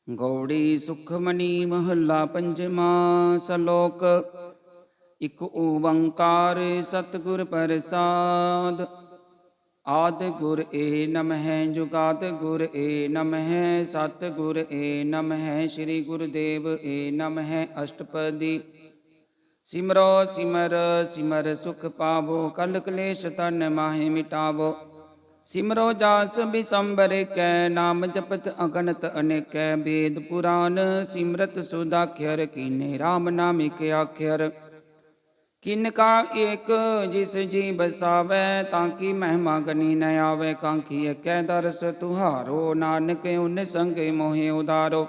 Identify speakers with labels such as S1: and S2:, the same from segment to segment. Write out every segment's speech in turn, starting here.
S1: गौड़ी सुखमणि महला पंचमा सलोक। इक ओंकार सतगुर प्रसाद। आद गुर ए नमः जुगाद गुर ए नमः सतगुर ए नमः श्री गुरुदेव ए नमः अष्टपदी। सिमरो सिमर सिमर सुख पावो कल क्लेश तन माहि मिटावो। सिमरो जास बिसंबर कै नाम जपत अगणत अनेक वेद पुराण सिमरत सुदाख्यर कीने राम नामिक आख्यर। किनका एक जिस जी बसावै ताकि महिमा गनी न आवे। कांखी कै दरस तुहारो नानक उन संग मोहे उदारो।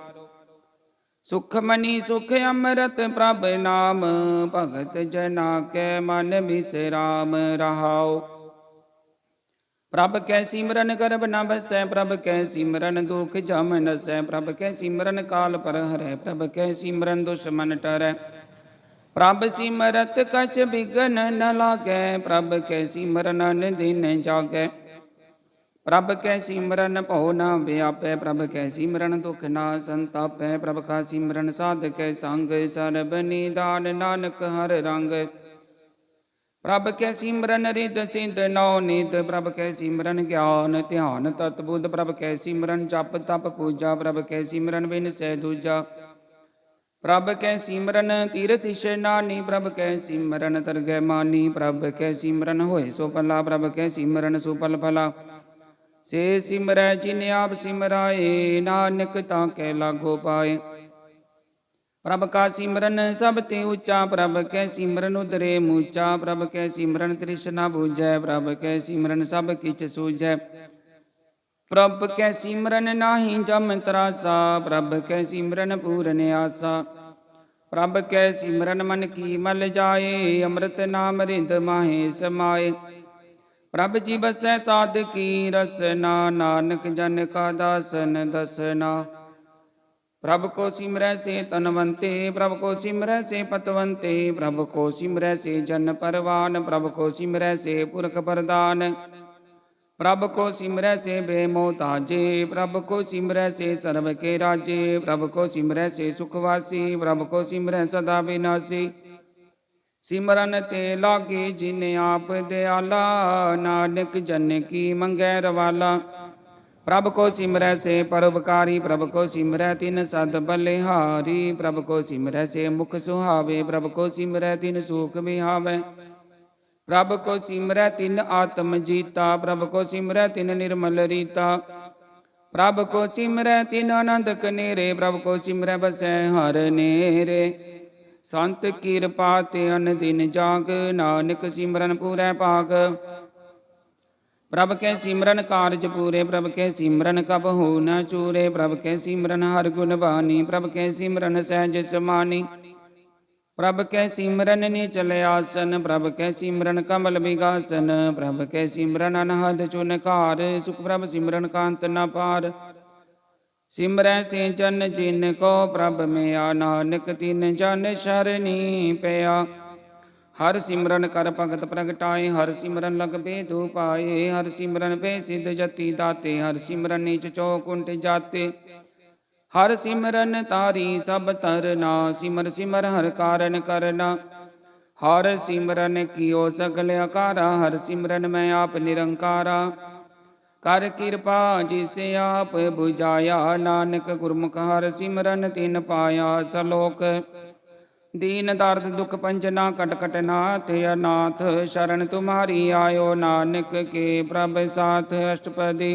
S1: सुखमणि सुख अमृत प्रभ नाम भगत जना कै मन बिसराम रहाओ। प्रभ कै सिमरन करब न बसै प्रभ कै सिमरन दुख जम नसै। प्रभ कै सिमरन काल पर हरै प्रभ कै सिमरन दुश्मन टरै। प्रभ सिमरत कछ बिघन न लागै प्रभ कै सिमरन दिन जागै। प्रभ कै सिमरन भौ न व्यापै प्रभ कै सिमरन दुख न संतापै। प्रभ का सिमरन साधकै संग सर्ब निदान नानक हर रंग। प्रभ कै सिमरन रिद सिद्ध नौ निध प्रभ कै सिमरन ज्ञान ध्यान तत्बुद्ध। प्रभ कै सिमरन जप तप पूजा प्रभ कै सिमरन बिन सै दूजा। प्रभ कै सिमरन तीरथ इशनानी प्रभ कै सिमरन तरगै मानी। प्रभ कै सिमरन होए सो भला प्रभ कै सिमरन सुफल भला। से सिमरै जिन आप सिमराए नानक ताकै लागो पाए। प्रभ का सिमरन सब ते ऊंचा प्रभ कै सिमरन उदरे मूचा। प्रभ कै सिमरन तृष्णा बुझै प्रभ कै सिमरन सब किछ सूझै। प्रभ कै सिमरन नाही जम त्रासा प्रभ कै सिमरन पूरन आसा। प्रभ कै सिमरन मन की मल जाए अमृत नाम रिंद माहे समाए। प्रभ जी बसै साध की रसना नानक जन का दासन दसना। प्रभ को सिमरै से तनवंते प्रभ को सिमरै से पतवंते। प्रभ को सिमरै से जन परवान प्रभ को सिमरै से पुरख प्रदान। प्रभ को सिमरै से बेमोताजे प्रभ को सिमरै से सर्व के राजे। प्रभ को सिमरै से सुखवासी प्रभ को सिमरै सदा विनाशी। सिमरन ते लागे जिन आप दयाला नानक जन की मंगै रवाला। प्रभ को सिमरै से परोपकारी प्रभ को सिमरै तिन सद बलिहारी। प्रभ को सिमरै से मुख सुहावे प्रभ को सिमरै तिन सुख बिहावै। प्रभ को सिमरै तिन आत्म जीता प्रभ को सिमरै तिन निर्मल रीता। प्रभ को सिमरै तिन आनंद कनेरे प्रभ को सिमरै बसै हर नेरे। संत कृपा ते अन दिन जाग नानक सिमरन पूरै भाग। प्रभ के सिमरन कारज पूरे प्रभ के सिमरन कबहु न चूरे। प्रभ के सिमरन हर गुण बानी प्रभ के सिमरन सहज समानी। प्रभ कै सिमरन निचल आसन प्रभ कै सिमरन कमल विगासन। प्रभ कै सिमरन अनहद चुनकार सुख प्रभ सिमरन कांत न पार। सिमरै से जन जिन को प्रभ में नानक तिन जन शरणी पया। हर सिमरन कर भगत प्रगटाए हर सिमरन लग बेदु पाए। हर सिमरन पे सिद्ध जति दाते हर सिमरन नीच चौकुंठ जाते। हर सिमरन तारी सब तरना सिमर सिमर हर कारण करना। हर सिमरन कियो सगल अकारा हर सिमरन मैं आप निरंकारा। कर कृपा जिसे आप बुझाया नानक गुरमुख हर सिमरन तिन पाया। सलोक दीन दर्द दुख पंजना कट कट नाथ अनाथ शरण तुम्हारी आयो। नानक के प्रभ साथ अष्टपदी।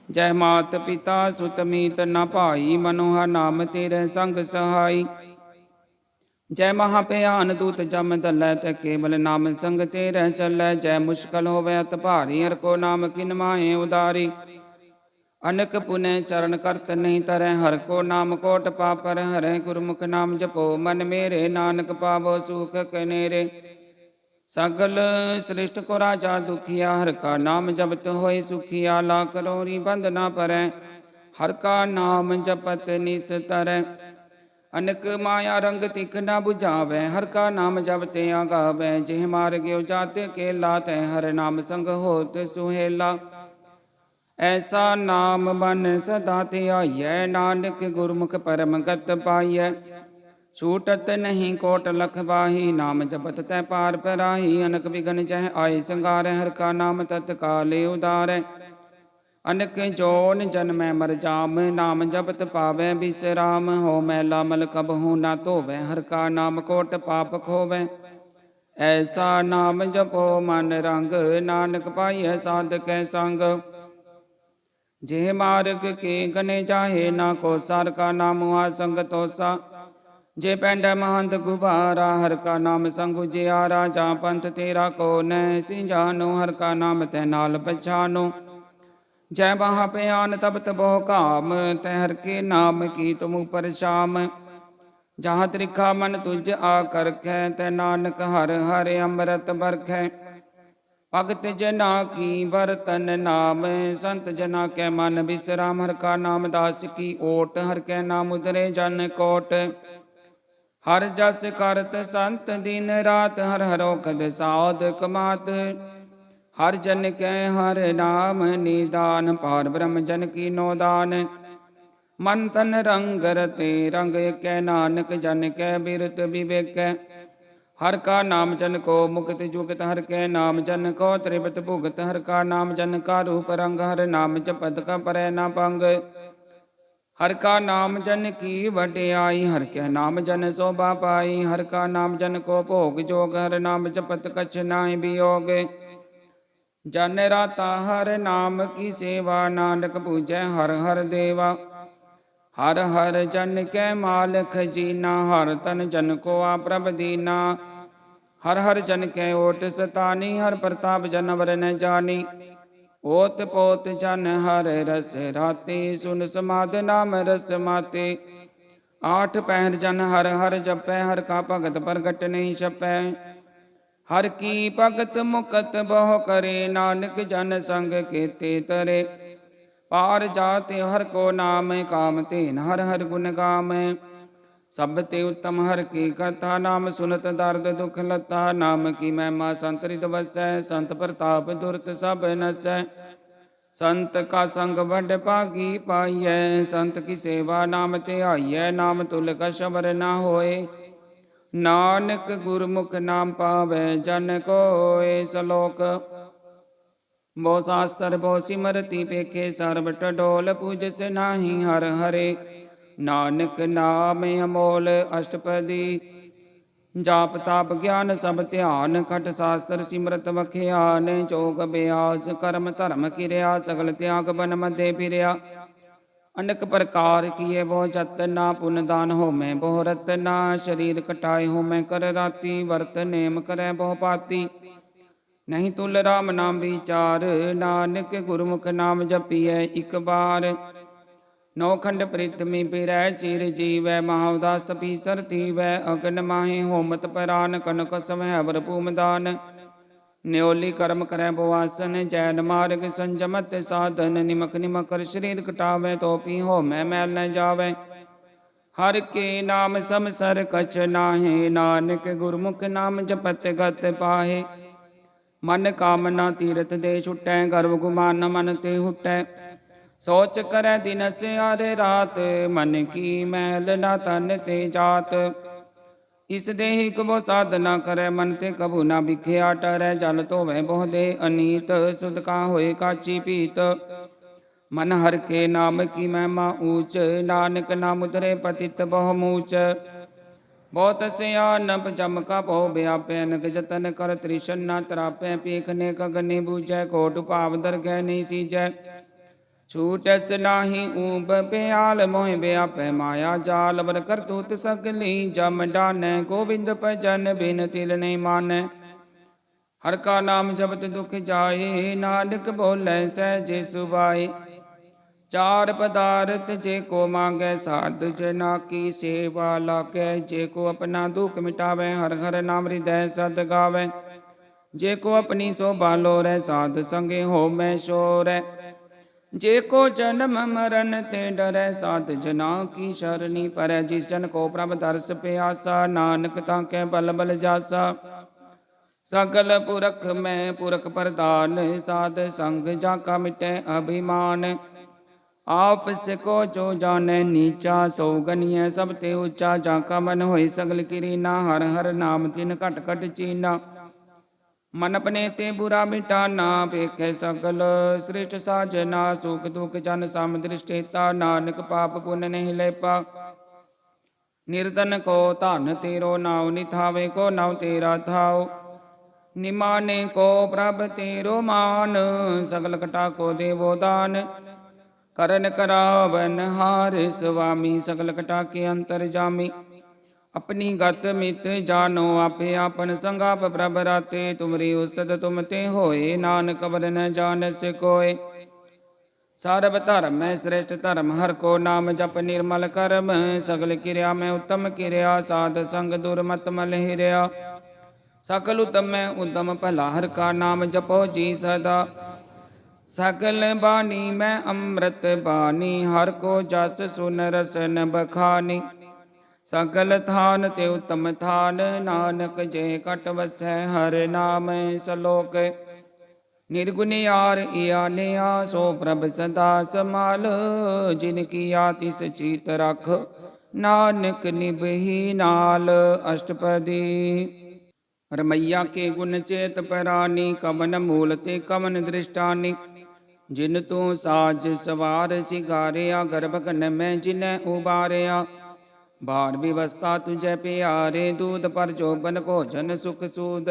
S1: जय मात पिता सुत मीत न भाई मनोहर नाम तेरे संग सहाई। जय महाभयान दूत जम दलै ते केवल नाम संग तेरे चलै। जय मुश्किल होवे अत भारी हर को नाम किन माहे उदारी। अनक पुनः चरण करत नहीं तरह हर को नाम कोट पापर हरै। गुरमुख नाम जपो मन मेरे नानक पावो सुख कनेरे। सगल श्रेष्ठ को राजा दुखिया हर का नाम जपत होय सुखिया। लाख करोरी बंद न परै हर का नाम जपत निस्तर। अनक माया रंग तिख न बुझावै हर का नाम जपते आगावै। जेह मार गयो जाते केला तै हर नाम संग होत सुहेला। ऐसा नाम बन सदा ध्याइयै, नानक गुरमुख परम गत पाइयै। छूटत नहीं कोट लख बाही, नाम जपत तै पार पराही। अनक बिघन जह आए संगारै, हर का नाम तत्काले उदारै। अनक जोन जन्मै मर जाम, नाम जपत पावै बिसराम। हो मैला मल कबहु ना धोवै, हर का नाम कोट पाप खोवै। ऐसा नाम जपो मन रंग, नानक पाइयै साधकै संग। जेह मार्ग के गने जाहे, ना को सार का नाम हुआ संग तोसा। जे पैंड महंत गुबारा, हर का नाम संग उजियारा। जा पंथ तेरा को न सिंजानो, हर का नाम तै नाल पछानो। जय वहाँ पे आन तब तबो काम, तै हर के नाम की तुम ऊपर शाम। जहाँ त्रिखा मन तुझ आकर कै, तै नानक हर हर अमृत बरखै। भगत जना की बरतन नाम, संत जना कै मन विश्राम। हर का नाम दास की ओट, हर कै नाम उदरे जन कोट। हर जस करत संत दिन रात, हर हरो कद साध कमात। हर जन कै हर नाम निदान, पार ब्रह्म जन की नोदान। मन तन रंग रते रंग कै, नानक जन कै बिरत विवेकै। हर का नाम जन को मुक्त जुगत, हर कै नाम जन को त्रिपत भुगत। हर का नाम जन का रूप रंग, हर नाम जपत का परै ना पंग। हर का नाम जन की वड्याई, हर कै नाम जन शोभा पाई। हर का नाम जन को भोग जोग, हर नाम जपत कछ नाहि वियोग। जन राता हर नाम की सेवा, नानक पूजै हर हर देवा। हर हर जन कै मालक जीना, हर तन जन को प्रभ दीना। हर हर जन कै ओट सतानी, हर प्रताप जन वर न जानी। ओत पोत जन हर रस राते, सुन समाध नाम रस माते। आठ पहर जन हर हर जपै, हर का भगत प्रगट नहीं छपै। हर की भगत मुकत बहु करे, नानक जन संग केते तरे। पार जाते हर को नाम, काम तेन हर हर गुण गाम। सब ते उत्तम हर की कथा, नाम सुनत दर्द दुख लता। नाम की महिमा संत हृद बसै, संत प्रताप दुरत सब नसै। संत का संग बड़ भागी पाइयै, संत की सेवा नाम ध्याइयै। नाम तुल का शबर ना होए, नानक गुरमुख नाम पावै जन कोय। सलोक बो शास्त्र बो सिमरति पेखे, सर्व टडोल पूजस नाही हर हरे। नानक नाम अमोल अष्टपदी, जाप ताप ज्ञान सब ध्यान। खट शास्त्र सिमरत बखियान, जोग अभ्यास कर्म धर्म किरया। सगल त्याग बन मध्य फिरया, अनेक प्रकार किए बहु जतना। पुन दान हो मैं बहु रतना, शरीर कटाए हो मैं कर राती। वर्त नेम करे बहु पाती, नहीं तुल राम नाम विचार। नानक गुरमुख नाम जपिए एक बार, नौखंड प्रीतमी पिरै चिर जीवै। महाउदास तपीसर थीवै, अगन माहे होमत परान। कनक समय अवर भूमदान, न्योली कर्म करै बोआसन। जैन मार्ग संजमत साधन, निमक निमकर शरीर कटावै। तो पी हो मैं मैल न जावै, हर के नाम समसर कछ नाहे। नानक गुरमुख नाम जपत गत पाहे, मन कामना तीरथ दे छुटै। गर्व गुमान मन ते हुटै, सोच करे दिन से हर रात। मन की मैल ना तन ते जात, इस देहि कबो साधना करे। मन ते कबू ना बिख्या टरै, जल धोवै बहु दे अनीत। सुध का होए काची पीत, मन हर के नाम की महिमा ऊंच। नानक नाम उतरे पतित बहु मूच, बहुत सियानप जम का बहु व्यापै। अनक जतन कर त्रिशन्ना तरापै, पीखने कगने बूझै। कोट पाव दरगह नहीं सीजै, छूटस नाही ऊब ब्याल। मोह व्यापै माया जाल, वर करतूत सगली जम डानै। गोविंद भजन बिन तिल नहीं मानै, हर का नाम जपत दुख जाए। नानक बोलै सहजे सुभाए, चार पदार्थ जे को मांगै। साध जना की सेवा लागै, जे को अपना दुख मिटावै। हर हर नाम हृदय सद गावै, जे को अपनी शोभा लोरै। साध संगे हो मैं शोरै, जे को जन्म मरण ते डरै। साध जना की शरणी परै, जिस जन को प्रभ दर्श प्यासा। नानक ताकै बल बल जासा, सगल पुरख में पुरख प्रधान, साध संग जाका मिटे अभिमान। आप सिको जो जाने नीचा, सो गनिय सब ते ऊंचा। जाका मन होए सगल किरीना, हर हर नाम तिन घट घट चीना। मन अपने ते बुरा मिटाना, पेखे सगल श्रेष्ठ साजना। सुख दुख जन सम दृष्टिता, नानक पाप पुण्य नहीं लेपा। निर्धन को धन तेरो नाव, निथावे को नाव तेरा थाव। निमाने को प्रभ तेरो मान, सगल कटा को देवो दान। करन करावन हार स्वामी, सकल कटा के अंतर जामी। अपनी गत मित जानो, आपे आपन संगाप प्रभ राते। तुमरी उस्तत तुम ते होए, नानक बर न जान से कोय। सर्व धर्म में श्रेष्ठ धर्म, हर को नाम जप निर्मल कर्म। सगल क्रिया में उत्तम क्रिया, साध संग दुर्मत मल हिरिया। सकल उत्तम में उत्तम भला, हर का नाम जपो जी सदा। सकल बानी में अमृत बानी, हर को जस सुन रसन बखानी। सकल थान ते उत्तम थान, नानक जे कट वसै हर नाम सलोक। निर्गुण यार इया निया, सो प्रभ सदा समाल। जिनकी आतिस चीत रख, नानक निभही नाल। अष्टपदी। रमैया के गुण चेत परानी, कवन मूल ते कवन दृष्टानी। जिन तू साज सवार सिगारिया, गर्भगन में जिन्हें उबारिया। बार विवस्था तुझे प्यारे, दूध पर जोबन भोजन सुख सूद।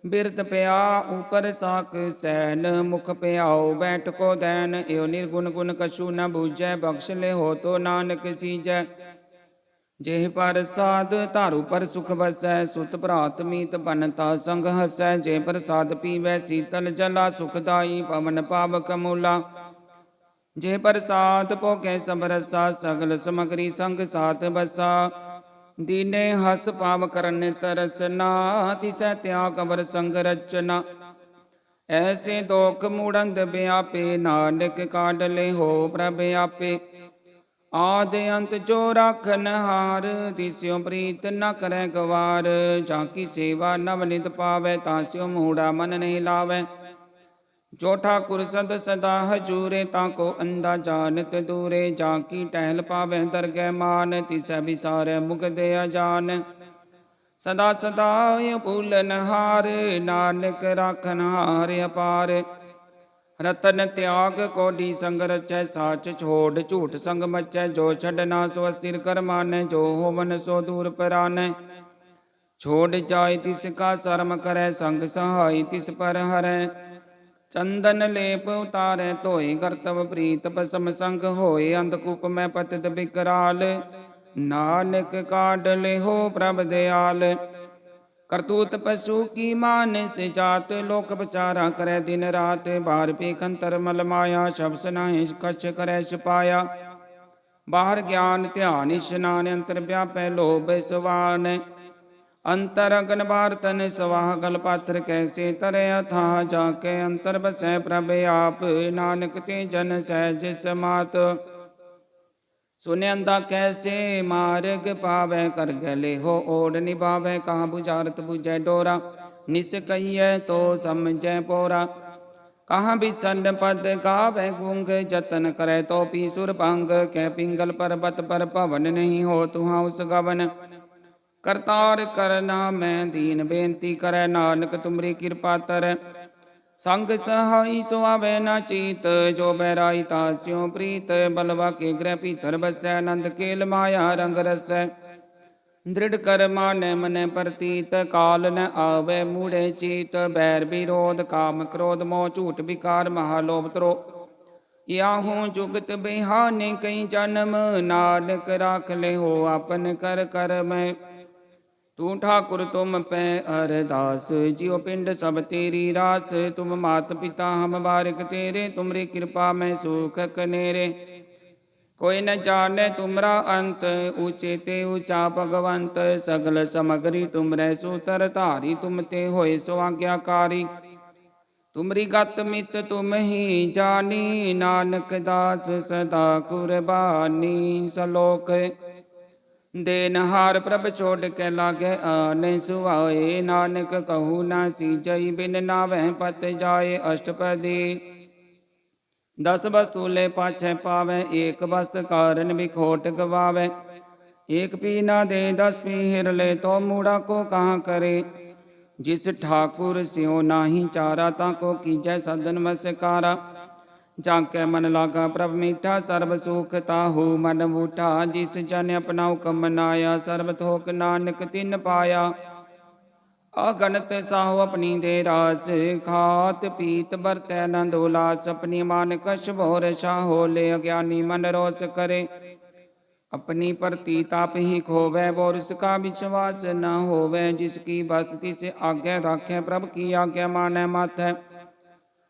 S1: बिरत प्या ऊपर साक सैन, मुख प्याओ बैठ को दैन। एव निर्गुण गुण कछु न बूझै, बख्श ले हो तो नानक सीजै। जेह प्रसाद धारू पर सुख बसै, सुत भ्रात मीत बनता संग हसै। जे प्रसाद पीवै शीतल जला, सुखदाई पवन पावक मूला। जे प्रसाद भोगै सब रसा, सगल समगरी संग साथ बसा। दीने हस्त पाव करन तरसना, तिसै त्याग अवर संग रचना। ऐसे दोख मूढ़ंद व्यापे, नानक काढ ले हो प्रभ आपे। आदि अंत जो राखन हार, तिस्यो प्रीत न करे गवार। जाकी सेवा नवनित पावै, तास्यो मूढ़ा मन नहीं लावै। जो ठाकुर सद सदा हजूरे, ताको अंधा जानत दूरे। जाकी टहल पावै दरगह मान, तिसै बिसारै मुगद अजान। सदा सदा फूलन हार, नानक राखन हार अपार। रतन त्याग कोडी संग रचै, साच छोड़ झूठ संग मचै। जो छड़ना सो अस्थिर कर मानै, जो होवन सो दूर परानै। छोड़ जाय तिसका शर्म करै, संग सहाय तिस पर हरै। चंदन लेप उतारै धोए, कर्तव प्रीत भस्म संग होए। अंधकूप में पतित विकराल, नानक काढ ले हो प्रभ दयाल। करतूत पशु की मानस जात, लोक बचारा करे दिन रात। बार पेखंतर मल माया, शब्द नाहि कछ करे छुपाया। बाहर ज्ञान ध्यान स्नान, अंतर व्यापै लोभ सवान। अंतर अगन बार तन सवाह, गल पात्र कैसे तरे अथाह। जाके अंतर बसै प्रभ आप, नानक ते जन सहज समात। सुने अंधा कैसे मार्ग पावै, कर गले हो ओढ़ निभावै। कहाँ बुझारत बुझै डोरा, निस कहिए तो समझै पोरा। कहाँ बिसन पद गावै गूंग, जतन करे तो पी सुर भंग। कै पिंगल पर्वत पर पवन, नहीं हो तुहाँ उस गवन। करतार करना मैं दीन, बेनती करे नानक तुमरी कृपा तर। संग सहाई सो आवे न चीत, जो बैराई तास्यों प्रीत। बलवा के गृह भीतर बसै, नंद केल माया रंग रसै। दृढ़ कर मानै मन प्रतीत, काल न आवे मूढ़े चीत। बैर विरोध काम क्रोध मोह, झूठ विकार महालोभ त्रो। याहू जुगत बिहाने कई जन्म, नानक राख ले हो अपन कर कर्म। तू ठाकुर तुम पै अरदास, जियो पिंड सब तेरी रास। तुम मात पिता हम बारिक तेरे, तुमरी कृपा में सुख कनेरे। कोई न जाने तुमरा अंत, ऊंचे ते ऊंचा भगवंत। सगल समगरी तुमरे सूतर धारी, तुम ते होए सो आज्ञाकारी। तुमरी गत मित तुम ही जानी, नानक दास सदा कुर्बानी। सलोक। ਦੇਨਹਾਰ ਪ੍ਰਭ ਛੋੜ ਕੇ ਲਾਗੇ ਆਨੇ ਸੁਆਏ। ਨਾਨਕ ਕਹੂ ਨਾ ਸੀਜਈ ਬਿਨ ਨਾਵੈ ਪਤ ਜਾਏ। ਅਸ਼ਟਪਦੀ 10 ਵਸਤੂ ਲੈ ਪਾਛੈ ਪਾਵੈ। ਏਕ ਵਸਤ ਕਾਰਨ ਵਿਖੋਟ ਗਵਾਵੈ। ਏਕ ਪੀ ਨਾ ਦੇ 10 ਪੀਹਿਰ ਲੈ ਤੋ ਮੂੜਾ ਕੋ ਕਹਾਂ ਕਰੇ। ਜਿਸ ਠਾकुर ਸਿਉ ਨਾਹੀ ਚਾਰਾ ਤਾਂ ਕੋ ਕੀਜੈ ਸਦਨ ਮਸਕਾਰਾ। ਜਾਕੈ ਮਨ ਲਾਗਾ ਪ੍ਰਭ ਮੀਠਾ ਸਰਬ ਸੁਖ ਤਾਹੂ ਮਨ ਬੂਠਾ। ਜਿਸ ਜਨ ਆਪਣਾ ਹੁਕਮ ਮਨਾਇਆ ਸਰਬ ਥੋਕ ਨਾਨਕ ਤਿਨ ਪਾਇਆ। ਅਗਣਤ ਸਾਹੂ ਆਪਣੀ ਦੇ ਰਾਸ ਖਾਤ ਪੀਤ ਵਰਤੈ ਆਨੰਦ ਉਲਾਸ। ਆਪਣੀ ਮਾਨ ਕਛ ਭੋਰ ਸ਼ਾਹੋ ਲੈ ਅਗਿਆਨੀ ਮਨ ਰੋਸ ਕਰੇ। अपनी परती ताप ही खोवै बोर उसका विश्वास न होवै। जिसकी बस्त तिस आज्ञा राखै प्रभ की आज्ञा मानै मत है।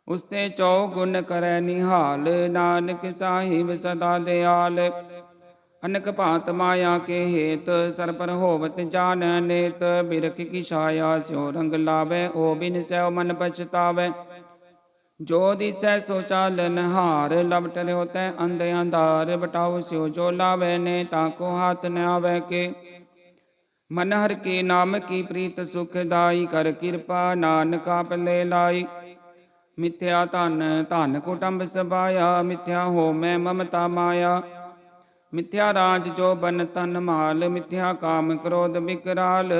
S1: उसते चौगुण करै निहाल नानक साहिब सदा दयाल। अनक भांत माया के हेत सर पर होवत जान नेत। बिरख की छाया स्यो रंग लावै ओ बिन सैव मन पछतावै। जो दिसै सो चालन हार लपट रहो तै अंध अंधार। बटाओ स्यो जो लावै ने ताको हाथ न आवै के। मन हर के नाम की प्रीत सुखदाई कर कृपा नानक आप ले लाई। मिथ्या धन धन कुटुंब सबाया मिथ्या हो मैं ममता माया। मिथ्या राज जो बन तन माल मिथ्या काम क्रोध विकराल।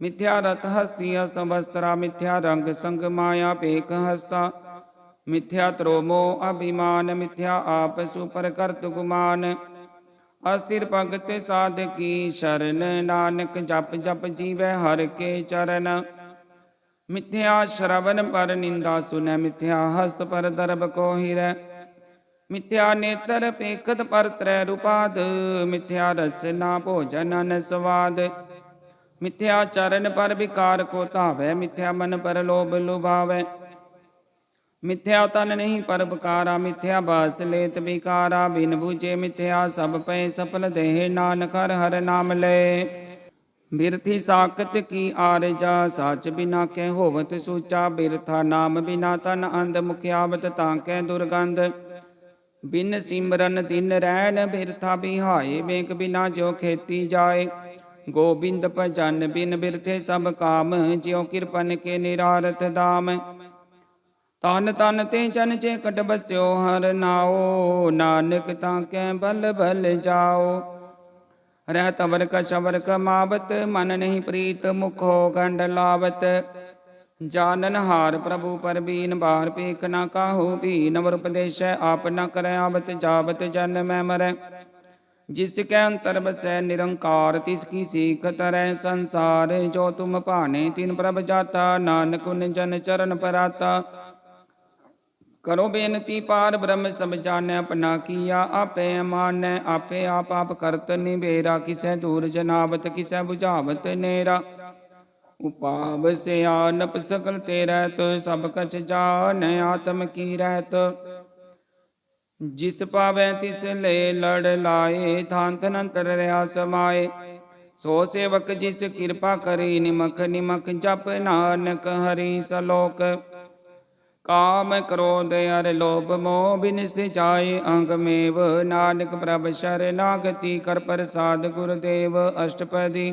S1: मिथ्या रथ हस्ती असवस्त्रा मिथ्या रंग संग माया पेक हस्ता। मिथ्या त्रोमो अभिमान मिथ्या आप सुपर करत गुमान। अस्थिर भगत साध की शरण नानक जप जप जीवै हर के चरण। मिथ्या श्रवण पर निंदा सुनै मिथ्या हस्त पर दर्भ को हिरै। मिथ्या नेत्र पेखत पर त्रै रूपाद मिथ्या रसना भोजन अन स्वाद। मिथ्या चरण पर विकार को धावै मिथ्या मन पर लोभ लुभावै। मिथ्या तन नहीं पर बकारा मिथ्या बास लेत विकारा। बिन बूझे मिथ्या सब पै सफल देह नानक हर हर नाम ले। बिरथी साकत की आरजा साच बिना कै होवत सूचा। बिरथा नाम बिना तन अंध मुखियावत ताकै दुर्गंध। बिन सिमरन दिन रैन बिरथा बिहाए बेक बिना जो खेती जाए। गोबिंद भजन बिन बिरथे सब काम ज्यों कृपन के निरारथ दाम। तन तन ते जन जे कट बस्यो हर नाओ। नानक ताकै बल बल जाओ। रहत अवर कशवर कमावत मन नहीं प्रीत मुखो गंड लावत। जानन हार प्रभु पर बीन बार पेख न काहू बीन। अवर उपदेश आप न कर आवत जावत जन मैं मरै। जिसके अंतर बसै निरंकार तिसकी सीख तरै संसार। जो तुम भाने तिन प्रभ जाता नानक उन जन चरण पराता। करो बेनती पार ब्रह्म सब जानै अपना किया आपे मानै। आपे आप करत निबेरा किसै दूर जनावत किसै बुझावत नेरा। उपाव से आनप सकल ते रहत सब कछ जान आत्म की रहत। जिस पावै तिस ले लड़ लाए थान तनंतर रहा समाए। सो सेवक जिस कृपा करी निमख निमख जप नानक हरि सलोक। काम क्रोध अर लोभ मोह बिन सिचाए अंग मेव। नानक प्रभ शरणागति कर प्रसाद गुरुदेव। अष्टपदी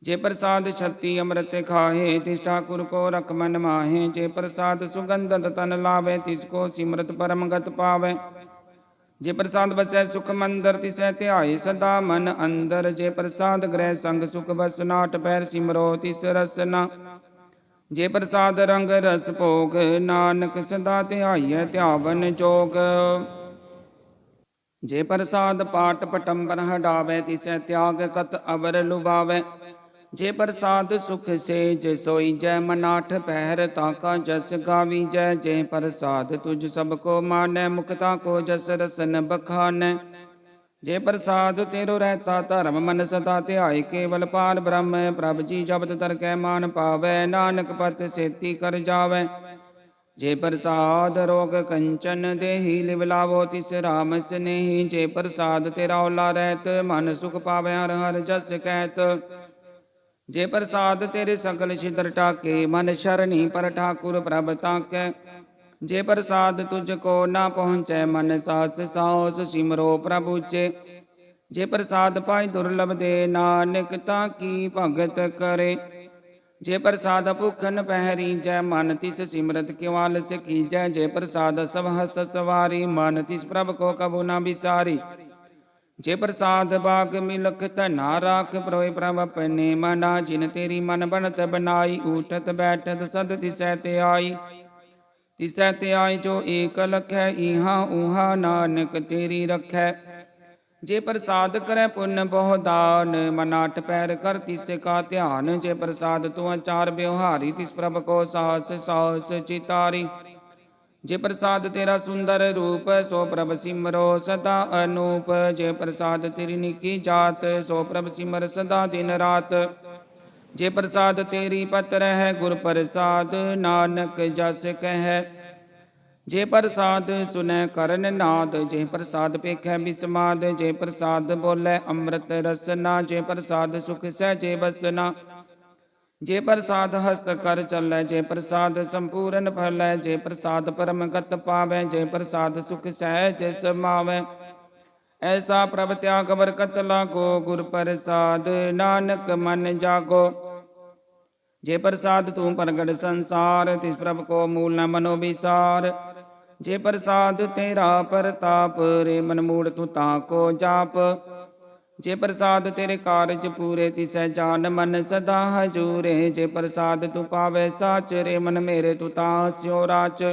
S1: जे प्रसाद छत्ती अमृत खाहे तिस ठाकुर को रख मन माहे। जे प्रसाद सुगंधत तन लावे तिसको सिमरत परम गत पावे। जे प्रसाद बसै सुख मंदर तिसै ध्याए सदा मन अंदर। जे प्रसाद ग्रह संग सुख बस नाट पैर सिमरो तिस रसना। जे प्रसाद रंग रस भोग नानक सदा ध्याइयै ध्यावन जोग। जे प्रसाद पाट पटंबर हटावे तिसै त्याग कत अवर लुभावे। जे प्रसाद सुख सेज सोई जय मनाठ पहर ताका जस गावी जय। जे प्रसाद तुझ सबको मानै मुक्ता को जस रसन बखानै। जे प्रसाद तेरो रहता धर्म मन सदा ध्याय केवल पार ब्रह्म। प्रभ जी जपत तर कै मान पावै नानक पत सेती कर जावै। जे प्रसाद रोग कंचन देहि लिव लावो तिस राम स्नेही। जे प्रसाद तेरा ओला रहत मन सुख पावै हर हर जस कहत। जे प्रसाद तेरे सकल छिद्र टाके मन शरणी पर ठाकुर प्रभ ताकै। जे प्रसाद तुझको ना पहुँचै मन सास साहस सिमरो प्रभु चे। जे प्रसाद पाई दुर्लभ दे नानक ताकी भगत करे। जे प्रसाद भूखन पहरी जय मन तिस सिमरत केवाल से कीजय। जे प्रसाद सब हस्त सवारी मन तिस प्रभ को कबू न बिसारी। जे प्रसाद बाग मिलख धना राख प्रोय प्रभ अपने मना। जिन तेरी मन बनत बनाई उठत बैठत सद तिसै ते आई। तिसै ते आई जो एक लखै इहाँ उहाँ नानक तेरी रखै। जे प्रसाद करे पुण्य बहु दान मन आठ पैर कर तिस का ध्यान। जे प्रसाद तू अचार व्यवहारी तिस प्रभ को साहस साहस चितारी। जे प्रसाद तेरा सुंदर रूप सो प्रभ सिमरो सदा अनूप। जे प्रसाद तेरी निकी जात सो प्रभ सिमर सदा दिन रात। जे प्रसाद तेरी पत्र है गुर प्रसाद नानक जस कह। जे प्रसाद सुनै करन नाद जे प्रसाद पेखै बिस्माद। जे प्रसाद बोलै अमृत रसना जे प्रसाद सुख सहजे बसना। जे प्रसाद हस्त कर चलै जे प्रसाद संपूर्ण फलै। जे प्रसाद परम गत पावै जे प्रसाद सुख सहज समावै। ऐसा प्रभ त्याग बरकत लागो गुर प्रसाद नानक मन जागो। जे प्रसाद तू प्रगट संसार तिस प्रभ को मूल न मनो विसार। जे प्रसाद तेरा परताप रे मन मूढ़ तू ताको जाप। जे प्रसाद तेरे कारज पूरे तिसै जान मन सदा हजूरे। जे प्रसाद तू पावे साच रे मन मेरे तू ता स्यो राच।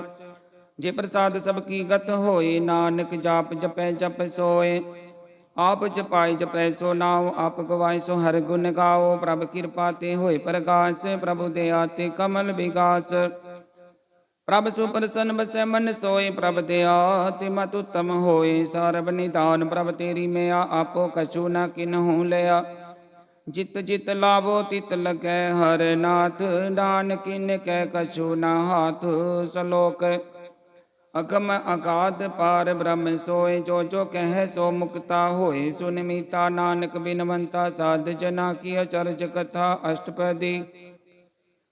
S1: जे प्रसाद सबकी गत होए नानक जाप जपै जप सोए। आप जपाई जपै सो नाव आप गवाए सो हर गुण गाओ। प्रभ कृपा ते होए प्रगास प्रभु दया ते कमल विगास। प्रभ सुप्रसन्न बसै मन सोए प्रभ दया ते मत उत्तम होए। सर्ब निधान प्रभ तेरी मैया आपो कछु न किन्हु लया। जित जित लावो तित लगै हर नाथ नानक किन्ह कै कछु न हाथ। सलोक अगम अगाध पार ब्रह्म सोए जो जो कह सो मुक्ता होए। सुन मीता नानक बिनवंता साध जना की अचरज कथा अष्टपदी।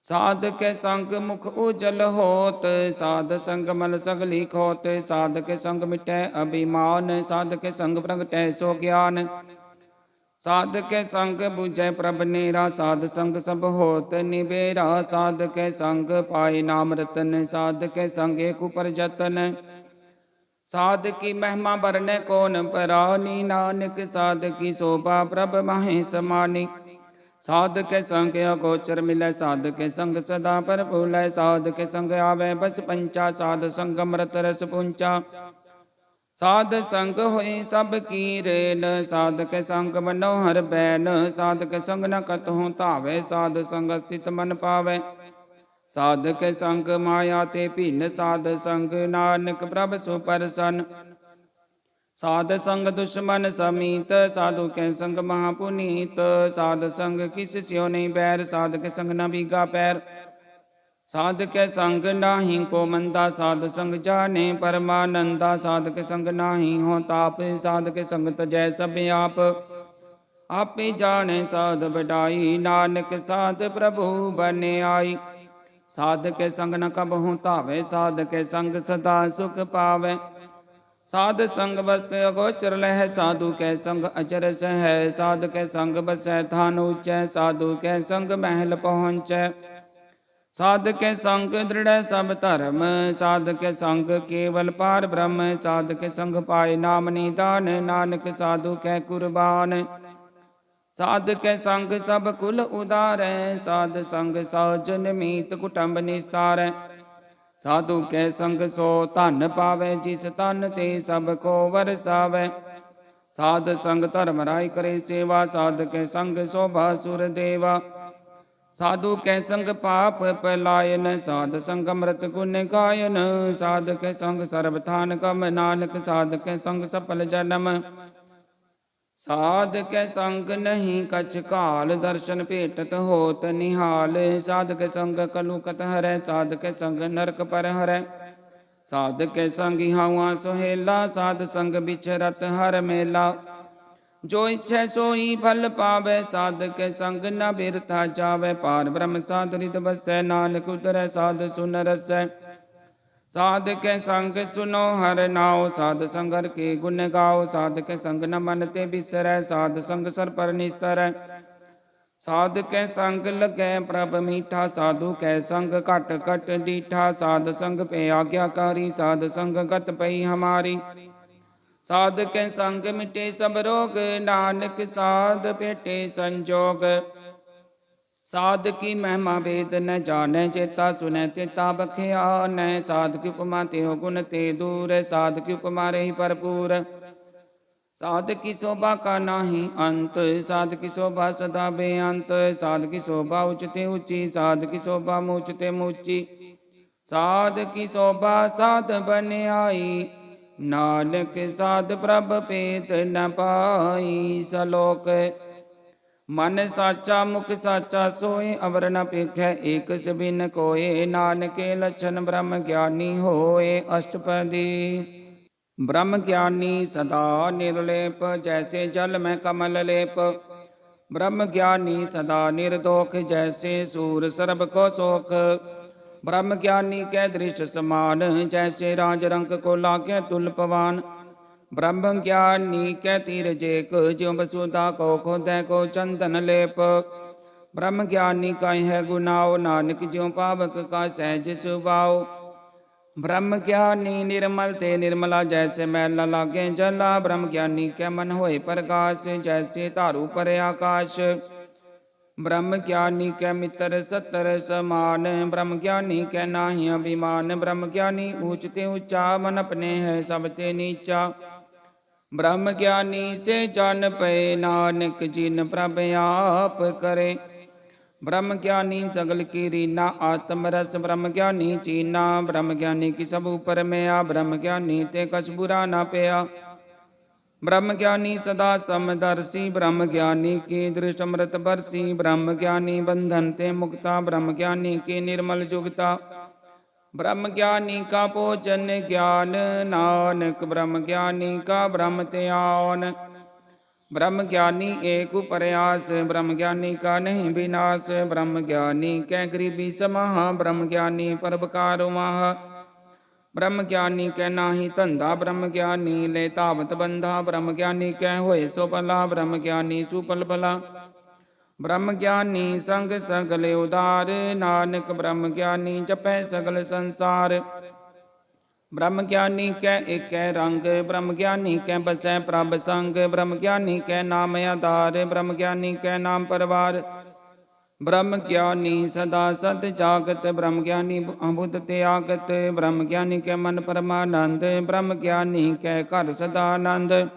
S1: साध के संग मुख उजल होत साध संग मल सगली खोत। साध के संग मिटै अभिमान साध के संग प्रगटै सो ज्ञान। साध के संग बुझै प्रभ नेरा साध संग सब होत निबेरा। साध के संग पाए नाम रतन साध के संग एक ऊपर जतन। साध की महिमा बरने कौन परानी नानक साध की शोभा प्रभ माहे समानी। साध के संग अगोचर मिलै साध के संग सदा पर भूलै। साध के संग आवे बस पंचा साध संग अमृत रस पुंचा। साध संग होए सब की रेन साध के संग मनोहर बैन। साध के संग न कतहु धावै साध संग स्थित मन पावै। साध के संग माया ते भीन साध संग नानक प्रभ सुपरसन। साध संग दुश्मन समीत साधु के संग महापुनीत। साध संग किस स्यो नहीं बैर साध के संग न बीगा पैर। साध के संग नाही को मंदा साध संग जाने परमानंदा। साध के संग नाही हो ताप साध के संग तजै सब आप। आपे जाने साध बढ़ाई नानक साध प्रभु बने आई। साध के संग न कबहु धावे साध के संग सदा सुख पावे। साध संग वस्त अगोचर लह साधु के संग अचरस है। साध के संग बसै थान ऊंचै साधु के संग महल पहुँचै। साध के संग दृढ़ सब धर्म साध के संग केवल पार ब्रह्म। साध के संग पाए नाम निदान नानक साधु कै कुर्बान। साध के संग सब कुल उदार साध संग सहजन मीत कुटुंब निस्तार। साधु के संग सो धन पावे जिस तन ते सब को वरसावे। साध संग धर्म राय करे सेवा साध के संग शोभा सुर देवा। साधु के संग पाप पलायन साध संग अमृत गुण गायन। साध के संग सर्वथान कम नानक साध के संग सफल जन्म। साध के संग नहीं कछ काल दर्शन भेटत होत निहाल। साध के संग कलुकत हरै साध के संग नरक पर हरै। साध के संग हावा सोहेला साध संग बिचरत हर मेला। जो इच्छै सोई फल पावै साध के संग न बिरथा जावै। पार ब्रह्म साध रित बसै नानक उतरै साध सुन रसै। साध के संग सुनो हर नाव, साध संगर के गुण गाओ। साध के संग न मन ते बिसरै, साध संग सर पर निस्तर। साध के संग लगे प्रभ मीठा, साधु के संग घट घट डीठा। साध संग पे आज्ञाकारी, साध संग गत पई हमारी। साध के संग मिटे सब रोग, नानक साध पेटे संजोग। साध की महिमा वेद न जानै, चेता सुनै तेता बख्यानै। साध की उपमा तेहो गुण ते दूर, साध की उपमा रही भरपूर। साध की शोभा का नाही अंत, साध की शोभा सदा बेअंत। साध की शोभा उचते ऊंची, साध की शोभा मूचते मूची। साध की शोभा साध बन आई, नानक साध प्रभ पेत न पाई। सलोक मन साचा मुख साचा सोए, अवर न पेखै एक सबिन कोए। नानके लक्षण ब्रह्म ज्ञानी होए। अष्टपदी। ब्रह्म ज्ञानी सदा निर्लेप, जैसे जल में कमल लेप। ब्रह्म ज्ञानी सदा निर्दोष, जैसे सूर सर्ब को सोख। ब्रह्म ज्ञानी कै दृष्ट समान, जैसे राज रंक को लागे तुल पवान। ब्रह्म ज्ञानी कै तीर जेक, ज्यों बसुधा को खोदै को चंदन लेप। ब्रह्म ज्ञानी का है गुनाओ, नानक ज्यों पावक का सहज सुभाओ। ब्रह्म ज्ञानी निर्मल ते निर्मला, जैसे मैल न लागे जला। ब्रह्म ज्ञानी कै मन होए प्रकाश, जैसे तारू पर आकाश। ब्रह्म ज्ञानी कै मित्र सत्तर समान, ब्रह्म ज्ञानी कै नाहि अभिमान। ब्रह्म ज्ञानी ऊंच ते ऊंचा, मन अपने है सब ते नीचा। ब्रह्म ज्ञानी से जान पे, नानक जिन प्रभ आप करे। ब्रह्म ज्ञानी सगल की रीना, आत्म रस ब्रह्म ज्ञानी चीना। ब्रह्म ज्ञानी की सब ऊपर मैया, ब्रह्म ज्ञानी ते कछ बुरा ना पया। ब्रह्म ज्ञानी सदा समदर्शी, ब्रह्म ज्ञानी की दृष्ट अमृत बरसी। ब्रह्म ज्ञानी बंधन ते मुक्ता, ब्रह्म ज्ञानी की निर्मल जुगता। ब्रह्म ज्ञानी का भोजन ज्ञान, नानक ब्रह्म ज्ञानी का ब्रह्म त्यान। ब्रह्म ज्ञानी एक प्रयास, ब्रह्म ज्ञानी का नहीं विनाश। ब्रह्म ज्ञानी कै गरीबी समाह, ब्रह्म ज्ञानी परोपकार माह। ब्रह्म ज्ञानी कै नाही धंधा, ब्रह्म ज्ञानी ले तावत बंधा। ब्रह्म ज्ञानी कै होए सो भला, ब्रह्म ज्ञानी सुफल भला। ब्रह्म ज्ञानी संग सगल उदार, नानक ब्रह्म ज्ञानी जपै सगल संसार। ब्रह्म ज्ञानी कै एक रंग, ब्रह्म ज्ञानी कै बसै प्रभ संग। ब्रह्म ज्ञानी कै नाम आधार, ब्रह्म ज्ञानी कै नाम परवार। ब्रह्म ज्ञानी सदा सत जागत, ब्रह्म ज्ञानी अबुध त्यागत। ब्रह्म ज्ञानी कै मन परमानंद, ब्रह्म ज्ञानी कै घर सदानंद।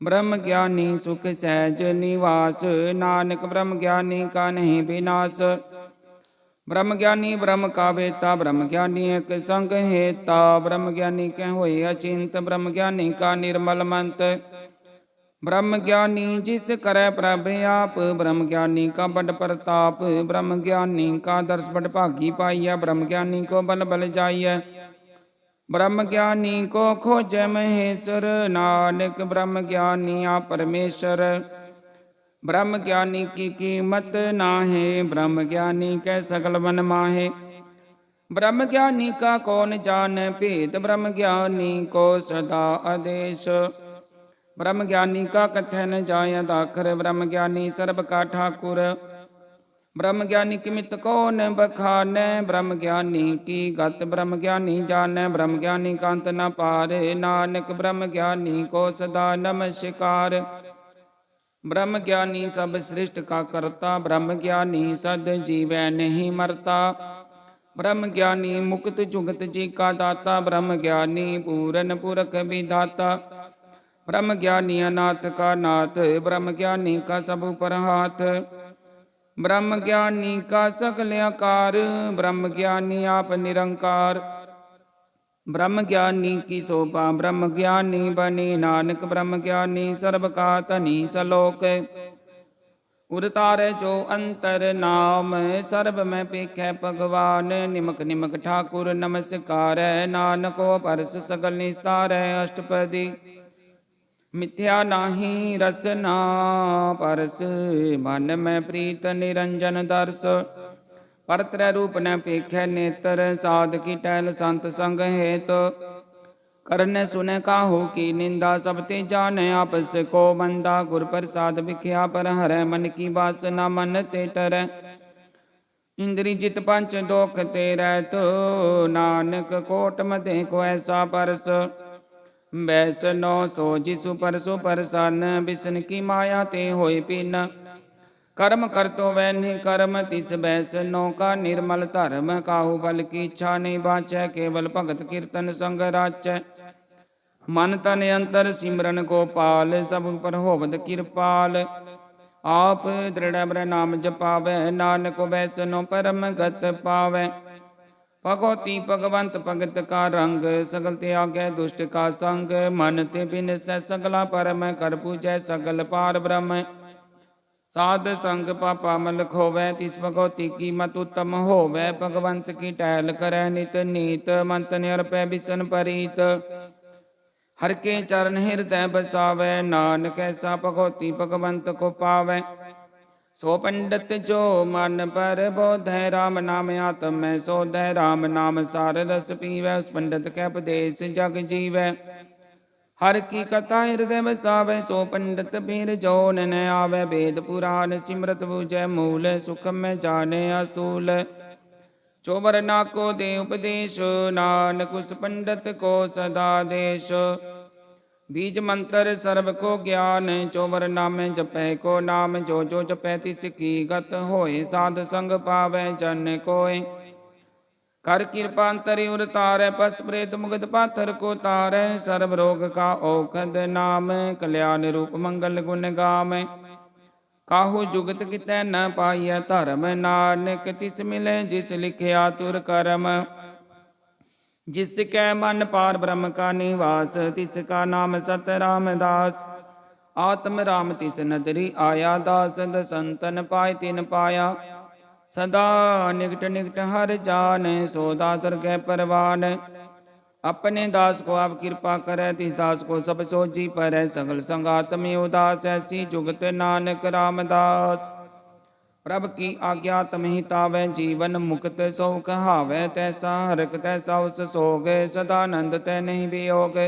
S1: ब्रह्म ज्ञानी सुख सहज निवास, नानक ब्रह्म ज्ञानी का नहीं विनाश। ब्रह्म ज्ञानी ब्रह्म का वेता, ब्रह्म ज्ञानी एक संग हेता। ब्रह्म ज्ञानी कै होए अचिंत, ब्रह्म ज्ञानी का निर्मल मंत। ब्रह्म ज्ञानी जिस करे प्रभ आप, ब्रह्म ज्ञानी का बड़ प्रताप। ब्रह्म ज्ञानी का दर्श बड़ भागी पाइय, ब्रह्म ज्ञानी को बल बल जाइय। ब्रह्म ज्ञानी को खोजै महेश्वर, नानक ब्रह्म ज्ञानी आप परमेश्वर। ब्रह्म ज्ञानी की कीमत नाहे, ब्रह्म ज्ञानी कै सकल मन माहे। ब्रह्म ज्ञानी का कौन जान भेद, ब्रह्म ज्ञानी को सदा आदेश। ब्रह्म ज्ञानी का कथै न जाय दाखर, ब्रह्म ज्ञानी सर्ब का ठाकुर। ब्रह्म ज्ञानी की मित कौन बखानै, ब्रह्म ज्ञानी की गत ब्रह्म ज्ञानी जानै। ब्रह्म ज्ञानी का अंत न पार, नानक ब्रह्म ज्ञानी को सदा नमस्कार। ब्रह्म ज्ञानी सब सृष्टि का करता, ब्रह्म ज्ञानी सद जीवै नहीं मरता। ब्रह्म ज्ञानी मुक्त जुगत जी का दाता, ब्रह्म ज्ञानी पूरन पुरख विधाता। ब्रह्म ज्ञानी अनाथ का नाथ, ब्रह्म ज्ञानी का सब पर हाथ। ब्रह्म ज्ञानी का सकल आकार, ब्रह्म ज्ञानी आप निरंकार। ब्रह्म ज्ञानी की शोभा ब्रह्म ज्ञानी बनी, नानक ब्रह्म ज्ञानी सर्व का धनी। सलोक उरतारे जो अंतर नाम, सर्व में पेखै भगवान। निमक निमक ठाकुर नमस्कार, नानको परस सगल निस्तार। अष्टपदी। मिथ्या नाही रसना परस, मन में प्रीत निरंजन दर्श। पर त्रै रूप न पेखै नेत्र, साध की टहल संत संग हेत। करन सुन काहू की निंदा, सब ते जान आपस को बंदा। गुर प्रसाद विख्या पर हरै, मन की वासना मन ते टरै। इंद्री जित पंच दोख ते रहत, नानक कोट मधे को ऐसा परस। बैसनो सो जिसु परसु परसन, बिसन की माया ते होय पिन। कर्म कर तो वै नहीं कर्म, तिस बैसनो का निर्मल धर्म। काहू बल की इच्छा नहीं बाचै, केवल भगत कीर्तन संग राचै। मन तन अंतर सिमरन गोपाल, सब पर होवत किरपाल। आप दृढ़ बर नाम जपावै, नानक बैसनो परम गत पावै। भगवती भगवंत भगत का रंग, सगल त्यागै दुष्ट का संग। मन ते बिनसै सगला परम, कर पूजै सगल पार ब्रह्म। साध संग पापा मल खोवै, तिस भगवती की मत उत्तम होवै। भगवंत की टहल करै नित नीत, मंत निरपै बिसन परीत। हर के चरण हृदय बसावै, नानक ऐसा भगवती भगवंत को पावै। सो पंडित जो मन पर बोधै, राम नाम आत्म में सोधै। राम नाम सार रस पीवै, उस पंडित कै उपदेश जग जीवै। हर की कथा हृदय बसावै, सो पंडित पीर जो न आवै। वेद पुराण सिमरत बुझै, मूल सुख में जाने अस्तूल। चोबर ना को दे उपदेश, नानक उस पंडित को सदा देश। बीज मंत्र सर्व को ज्ञान, चोबर नाम जपै को नाम। जो जो जपै तिस की गत होए, साध संग पावै जन कोय। कर कृपा अंतरि उर तारै, पस प्रेत मुगध पाथर को तारै। सर्व रोग का औखद नाम, कल्याण रूप मंगल गुण गाम। काहू जुगत कितै न पाइय धर्म, नानक तिस मिले जिस लिखिया तुर करम। जिसकै मन पार ब्रह्म का निवास, तिसका नाम सत रामदास। आत्म राम तिस नदरी आया, दास दसंतन पाय तिन पाया। सदा निकट निकट हर जान, सो दातर कै परवान। अपने दास को आप कृपा करे, तिस दास को सब सोजी परै। सगल संगात में उदास, ऐसी जुगत नानक रामदास। प्रभ की आज्ञा तम हितावै, जीवन मुक्त सो कहावै। तैसा हरक तैसा उस सोग, सदानंद तै नहीं वियोग।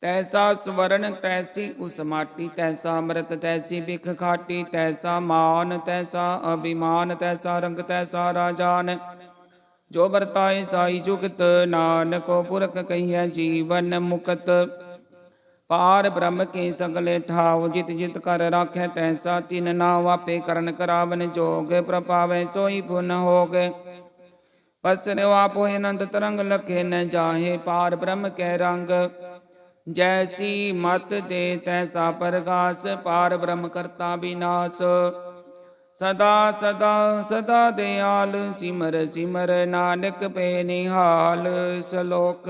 S1: तैसा स्वर्ण तैसी उस माटी, तैसा अमृत तैसी बिख खाटी। तैसा मान तैसा अभिमान, तैसा रंग तैसा राजान। जो बरताए साई जुगत, नानक पुरख कहिए जीवन मुक्त। पार ब्रह्म के सगले ठाव, जित जित कर राखै तैसा तिन नाव। आपे करन करावन जोग, प्रभावै सोई पुन होग। पसरो आप होए अनंत तरंग, लखे न जाहे पार ब्रह्म कै रंग। जैसी मत दे तैसा परगास, पार ब्रह्म करता विनाश। सदा सदा सदा दयाल, सिमर सिमर नानक पे निहाल। सलोक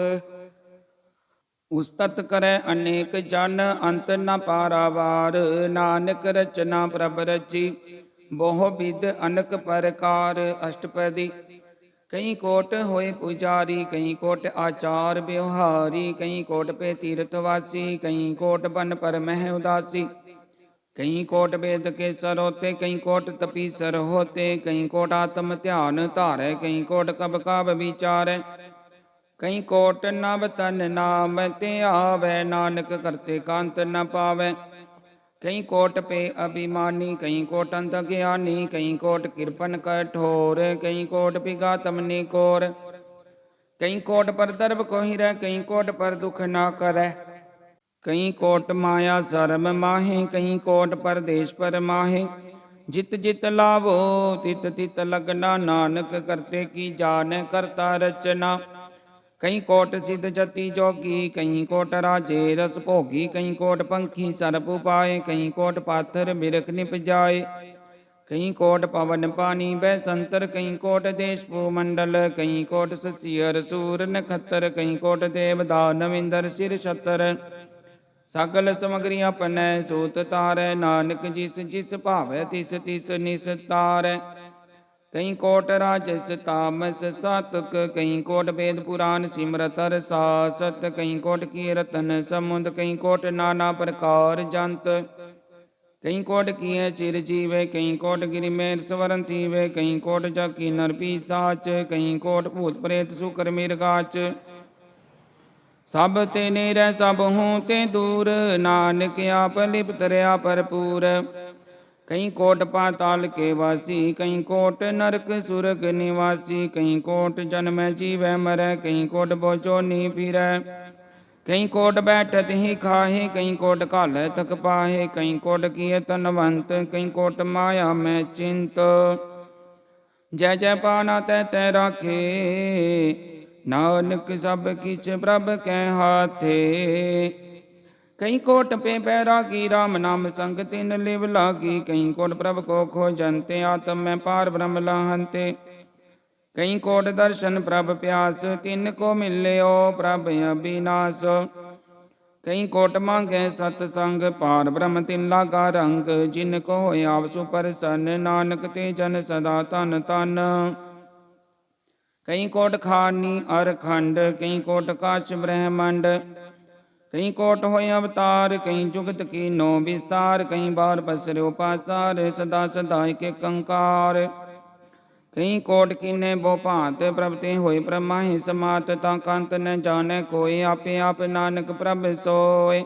S1: उस्तत करे अनेक जन, अंत न पारावार। नानक रचना प्रभ रची, बहु विध अनक प्रकार। अष्टपदी कई कोट होए पुजारी, कई कोट आचार व्यवहारी। कई कोट पे तीर्थवासी, कई कोट बन पर मह उदासी। कई कोट वेद के सर होते, कई कोट तपीसर होते। कई कोट आत्म ध्यान धारै, कई कोट कब काब विचार। कई कोट नव तन नाम ते आवै, नानक करते कांत न पावै। कई कोट पे अभिमानी, कई कोट अंत ज्ञानी। कई कोट कृपन कठोर, कई कोट पिघातम निकोर। कई कोट पर दर्भ को हिरै, कई कोट पर दुख ना करै। कई कोट माया शर्म माहे, कई कोट पर देश पर माहे। जित जित लावो तित तित लगना, नानक करते की जान करता रचना। कई कोट सिद्ध जति जोगी, कई कोट राजे रस भोगी। कई कोट पंखी सर्प उपाय, कई कोट पाथर बिरख निपजाए। कई कोट पवन पानी बैसंतर, कई कोट देश भूमंडल। कई कोट ससियर सूर नखत्र, कई कोट देव दानव इंद्र सिर छतर। सगल समग्री अपनै सूत तारै, नानक जिस जिस भावै तिस तिस निस्तारै। कई कोट राजस तामस सातक, कई कोट वेद पुराण सिमरत सासत। कई कोट कीरतन समुद, कई कोट नाना प्रकार जंत। कई कोट किए चिर जीवे, कई कोट गिरि मेर स्वरन थीवे, कई कोट जकी नर पीसाच, कई कोट भूत प्रेत सुकर मिर्गाच। सब ते नेरै सब हूँ ते दूर, नानक आप लिप्त रहा भरपूर। कई कोट पाताल के वासी, कई कोट नरक सुरग निवासी, कई कोट जन्म जीवै मरै, कई कोट बोचोनी फिरै। कई कोट बैठत ही खाहे, कई कोट घालै तक पाहे, कई कोट किए तनवंत, कई कोट माया में चिंत। जय जय पाना तै तै राखे, नानक सब किछ प्रभ कै हाथे। कई कोट पे बैरागी, राम नाम संग तिन लिव लागी, कई कोट प्रभ को खोजंते, आत्म में पार ब्रह्म लाहंते। कई कोट दर्शन प्रभ प्यास, तिन को मिल्यो प्रभ अविनाश। कई कोट मांगे सतसंग, पार ब्रह्म तिन लागा रंग, जिन को होय आप सुप्रसन्न, नानक ते जन सदा तन तन। कई कोट खानी अरखंड, कई कोट काश ब्रह्मंड, कई कोट होय अवतार, कई जुगत की नो विस्तार, कई बार पसरो पासार, सदा सदा एक कंकार। कई कोट कीने बो भांत, प्रभ ते होय ब्रह्माहि समात, ता कंत न जाने कोय, आपे आप नानक प्रभ सोय।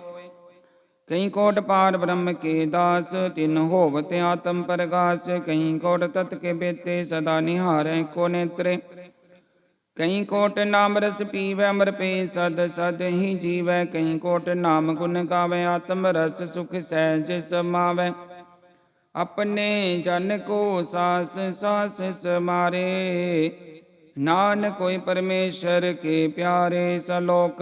S1: कई कोट पार ब्रह्म के दास, तिन होवत आत्म प्रगास, कई कोट तत् के बेते सदा निहारै को नेत्रे। कई कोट नाम रस पीवै, अमर पे सद सद ही जीवै, कई कोट नाम गुण गावै, आत्म रस सुख सहज समावै। अपने जन को सास सास समारे, नानक कोई परमेश्वर के प्यारे। सलोक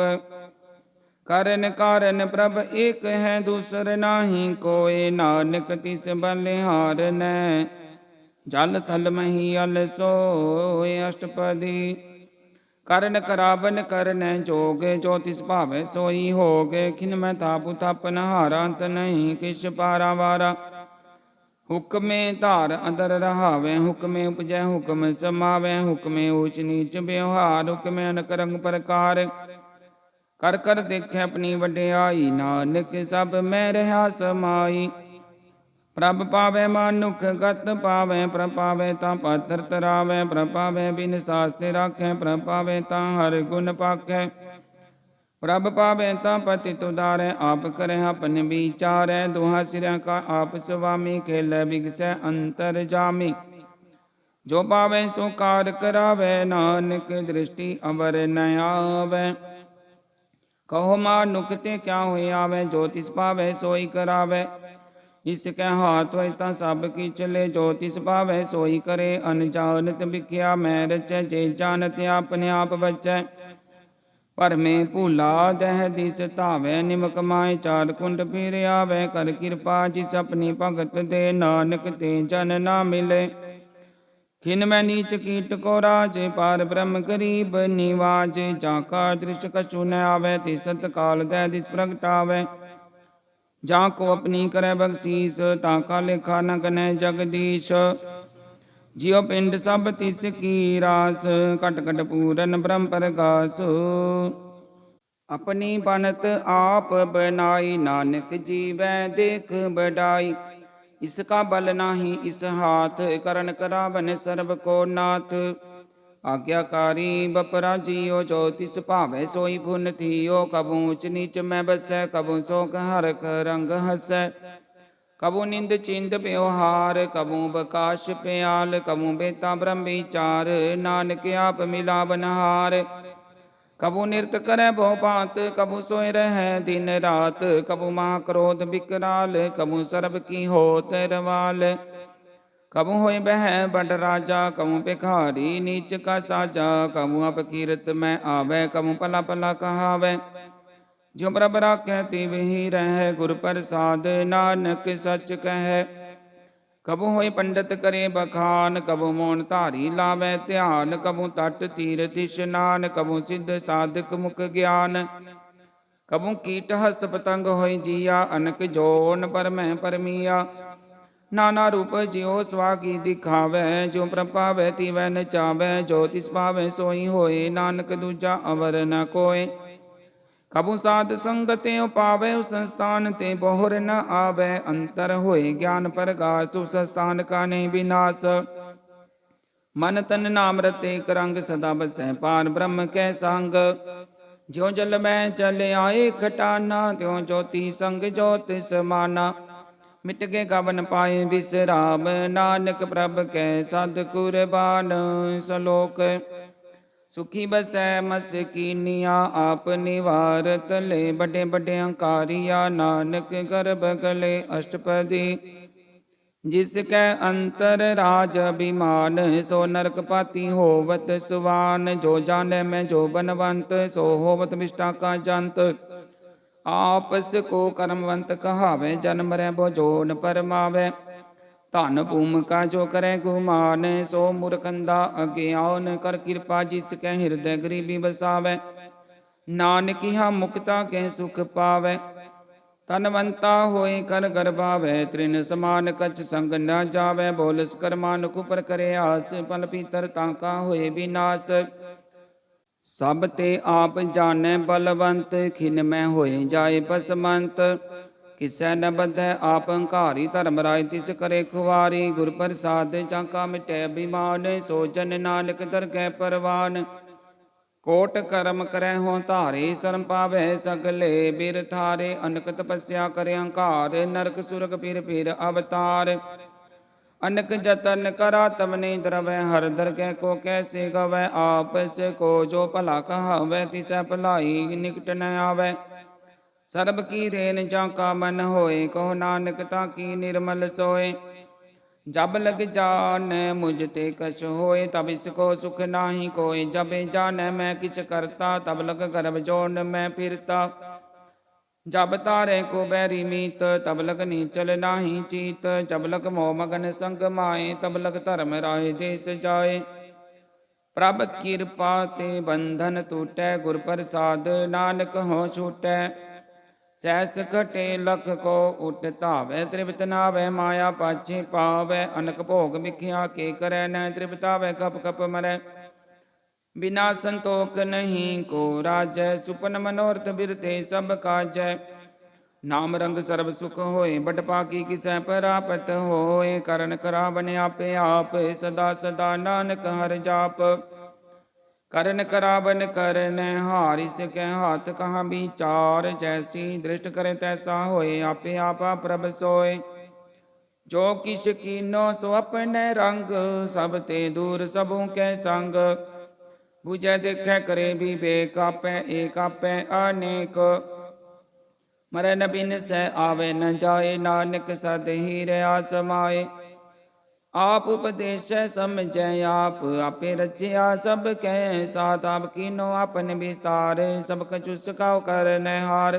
S1: करन कारण प्रभ एक है, दूसर नाही कोय, नानक तिस बलिहार न, जल थल मही अल सोय। अष्टपदी करन करावन करन जोग, जो तिस भावै सोई होग, खिन मैं थापु थापन हारा, अंत नहीं किछ पारावारा। हुक्मे धार अंदर रहावे, हुक्मे उपजै हुक्म समावै, हुक्मे ऊच नीच व्यवहार, हुक्मे अनक रंग प्रकार। कर कर देखे अपनी वड्याई, नानक सब मैं रहा समाई। प्रभ पावै मानुख गत पावै, प्रभ पावै ता पात्र तरावै, प्रभ पावै बिन शास्त्र राखै, प्रभ पावै ता हर गुण पाखै। प्रभ पावै ता पतित उदारै, आप करै अपन विचारै, दुहा सिरा का आप स्वामी, खेलै बिगसै अंतर जामी। जो पावै सो कार करावै, नानक दृष्टि अवर न आवै। कहो मानुख ते क्या होय आवै, जो तिस पावै सोई करावै। इसकै हाथ होय ता सब किछ ले, जो तिस पावै सोई करे। अनजानत बिख्या मैं रचै, जे जानत अपने आप बचै। पर में भूला दह दिस धावै, निमक माय चार कुंड फिर आवै। कर कृपा जिस अपनी भगत दे, नानक ते जन ना मिले। खिन मैं नीच कीट को राज, पार ब्रह्म गरीब निवाज। जाका दृष्ट कछु न आवै, तिस तत्काल दह दिस प्रगटावै। जाको अपनी करे बख्शीस, ताका लेखा न गनै जगदीश। जियो पिंड सब तिस की रास, कट कट पूरन ब्रह्म प्रगास। अपनी बनत आप बनाई, नानक जीवै देख बड़ाई। इसका बल नाही इस हाथ, करन करावन सर्ब को नाथ। आज्ञाकारी बपरा जियो, जो तिस भावै सोई फुन थियो। कबू ऊच नीच मैं बसै, कबू शोक हरख रंग हसै। कबू निंद चिंद व्यवहार, कबू बकाश प्याल, कबू बेता ब्रह्म विचार। नानक आप मिलावनहार। कबू निरत करे भो भांत, कबू सोए रहे दिन रात। कबू महाक्रोध विकराल, कबू सर्ब की होत रवाल। कबू होय बह बड़ राजा, कबू भिखारी नीच का साजा। कबू अपकीरत में आवे, कबू पला पला कहावे। जो प्रभ राखै तिव ही रह, गुर प्रसाद नानक सच कह। कबू होय पंडित करे बखान, कबू मौन धारी लावे ध्यान। कबू तट तीरथ स्नान, कबू सिद्ध साधक मुख ज्ञान। कबू कीट हस्त पतंग होय जिया, अनक जोन पर मैं परमिया। नाना रूप जियो स्वागी दिखावै, जो प्रभावै तिवै नचावै। जो तिस पावै सोई होए, नानक दूजा अवर न कोय। कबु साध संगत पावे उस संस्थान ते बोहर न आवे। अंतर होए ज्ञान प्रकाश उस स्थान का नहीं विनाश। मन तन नाम रते एक रंग सदा बसै पार ब्रह्म कै संग। ज्यों जल में चले आए खटाना त्यों ज्योति संग ज्योत समाना। मिट के गवन पाए विश्राम नानक प्रभ कै सद कुरबान। सलोक सुखी बसै मस्कीनिया आप निवारत ले। बड़े बड़े अंकारिया नानक गर्भ गले अष्टपदी। जिसकै अंतर राज अभिमान सो नरक पाती होवत सुवान। जो जाने में जो बनवंत सो होवत विष्टा का जंत। आपस को कर्मवंत कहावे जन्म रै भोजोन परमावे। धन भूम का जो करे गुमान सो मूर्खंदा अज्ञान। कर कृपा जिसके हृदय गरीबी बसावे। नानक यहाँ मुक्ता के सुख पावे। तनवंता होए कर गर्भावे तृण समान कछ संग न जावे। बोलस करमान कुपर करे आस पल पीतर ताका होए विनाश। सब ते आप जाने बलवंत खिन में होए जाए बसमंत। किसै न बधै आप अंकारी धर्म राय तिस करे खुवारी। गुर प्रसाद चाका मिटे अभिमान सो जन नानक दरगह परवान। कोट कर्म करे हो धारे शर्म पावे सगले बिर थारे। अनक तपस्या करे अहंकार नरक सुरग फिर अवतार। अनक जतन करा तब नहीं द्रवै हर दरगह को कैसे गवै। आपस को जो भला कहावै तिसै भलाई निकट न आवै। सर्ब की रेन जाका मन होए कहो नानक ताकी निर्मल सोए। जब लग जान मुझ ते कछ होए तब इसको सुख नाही कोय। जब जान मैं किछ करता तब लग गर्भ जोन मैं फिरता। जब तारे को बैरी मीत तब लग नीचल नाही चीत। जब लग मोह मगन संग माए तब लग धर्म राय देश जाए। प्रभ कृपा ते बंधन टूटै गुर प्रसाद नानक हो छूटै। सहस घटे लख को उठ धावै त्रिपत नावै माया पाछे पावै। अनक भोग मिख्या के करे न त्रिपतावै कप कप मरै। बिना संतोख नहीं को राजै सुपन मनोरथ बिरते सब काजै। नाम रंग सर्व सुख होए बट पाकी किसै परापत होए। करण करावन आपे आप सदा सदा नानक हर जाप। करन करावन करन हारि सिकै हाथ कहाँ विचार। जैसी दृष्ट करे तैसा होए आपे आपा प्रभ सोए। जो किछ कीनो सो अपने रंग सब ते दूर सबों कै संग। बुझै देखै करे विवेक आपै एक आपै अनेक। मरै न बिन सै आवे न जाए नानक सद ही रहा समाए। आप उपदेश समझै आप आपे रचया सब कै साथ। आप कीनो अपन विस्तार सब कछु सकाओ करन हार।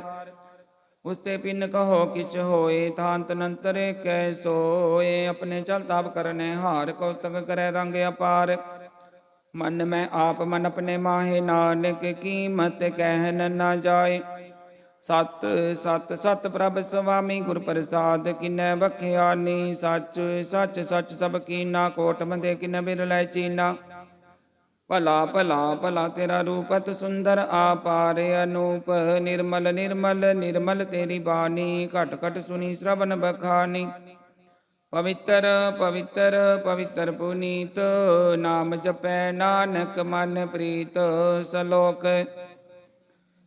S1: उसते पिन कहो किछ होए थांत नंतरे कै सोए। अपने चल ताप करने हार कौतक करे रंग अपार। मन में आप मन अपने माहे नानक कीमत कहन न जाए। सत सत सत प्रभ स्वामी गुर प्रसाद किन्नै बख्यानी। सच सच सच सब कीना कोट बंदे किन्नै बिरलै चीना। भला भला भला तेरा रूपत सुंदर आपार अनूप। निर्मल निर्मल निर्मल तेरी बानी घट घट सुनी श्रवण बखानी। पवित्र पवित्र पवित्र पुनीत नाम जपै नानक मन प्रीत। सलोक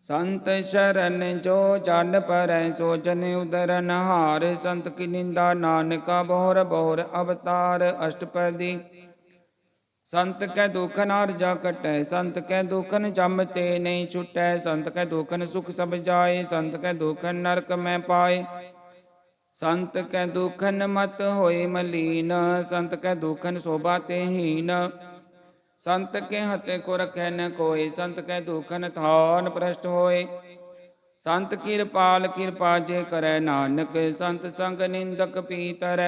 S1: संत शरण जो जन परै सो जन उदरन हार। संत की निंदा नानका बोहर बोहर अवतार अष्टपदी। संत कै दुखन आरजा कटै संत कै दुखन जम ते नहीं छुटै। संत कै दुखन सुख सब जाए संत कै दुखन नरक में पाए। संत कै दुखन मत होए मलीन संत कै दुखन शोभा ते हीन। संत के हते को रखै न कोय संत कै दुखन थान भ्रष्ट होए। संत कृपाल कृपा जे करै नानक संत संग निंदक पीतरै।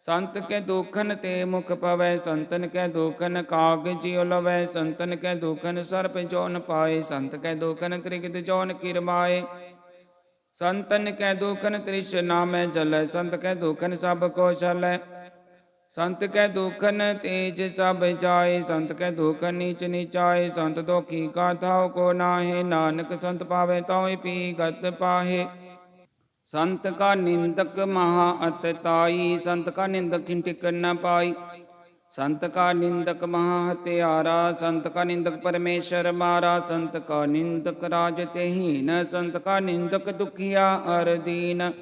S1: संत के दुखन ते मुख पवै संतन कै दुखन कागज उलवै। संतन कै दुखन सर्प जोन पाए संत कै दुखन त्रिगद जोन किरमाए। संतन कै दुखन तृष्णा में जलै संत कै दुखन सब कौशलै। संत कै दुखन तेज सब जाए, संत कै दुखन नीच नीचाए। संत दुखी का थाव को नाहे, नानक संत पावे तावे पी गत पाहे। संत का निंदक महा अतताई, संत का निंदक टिक न पाई। संत का निंदक महा हत्यारा, संत का निंदक परमेश्वर मारा। संत का निंदक राज तेहीन, संत का निंदक दुखिया अर दीन।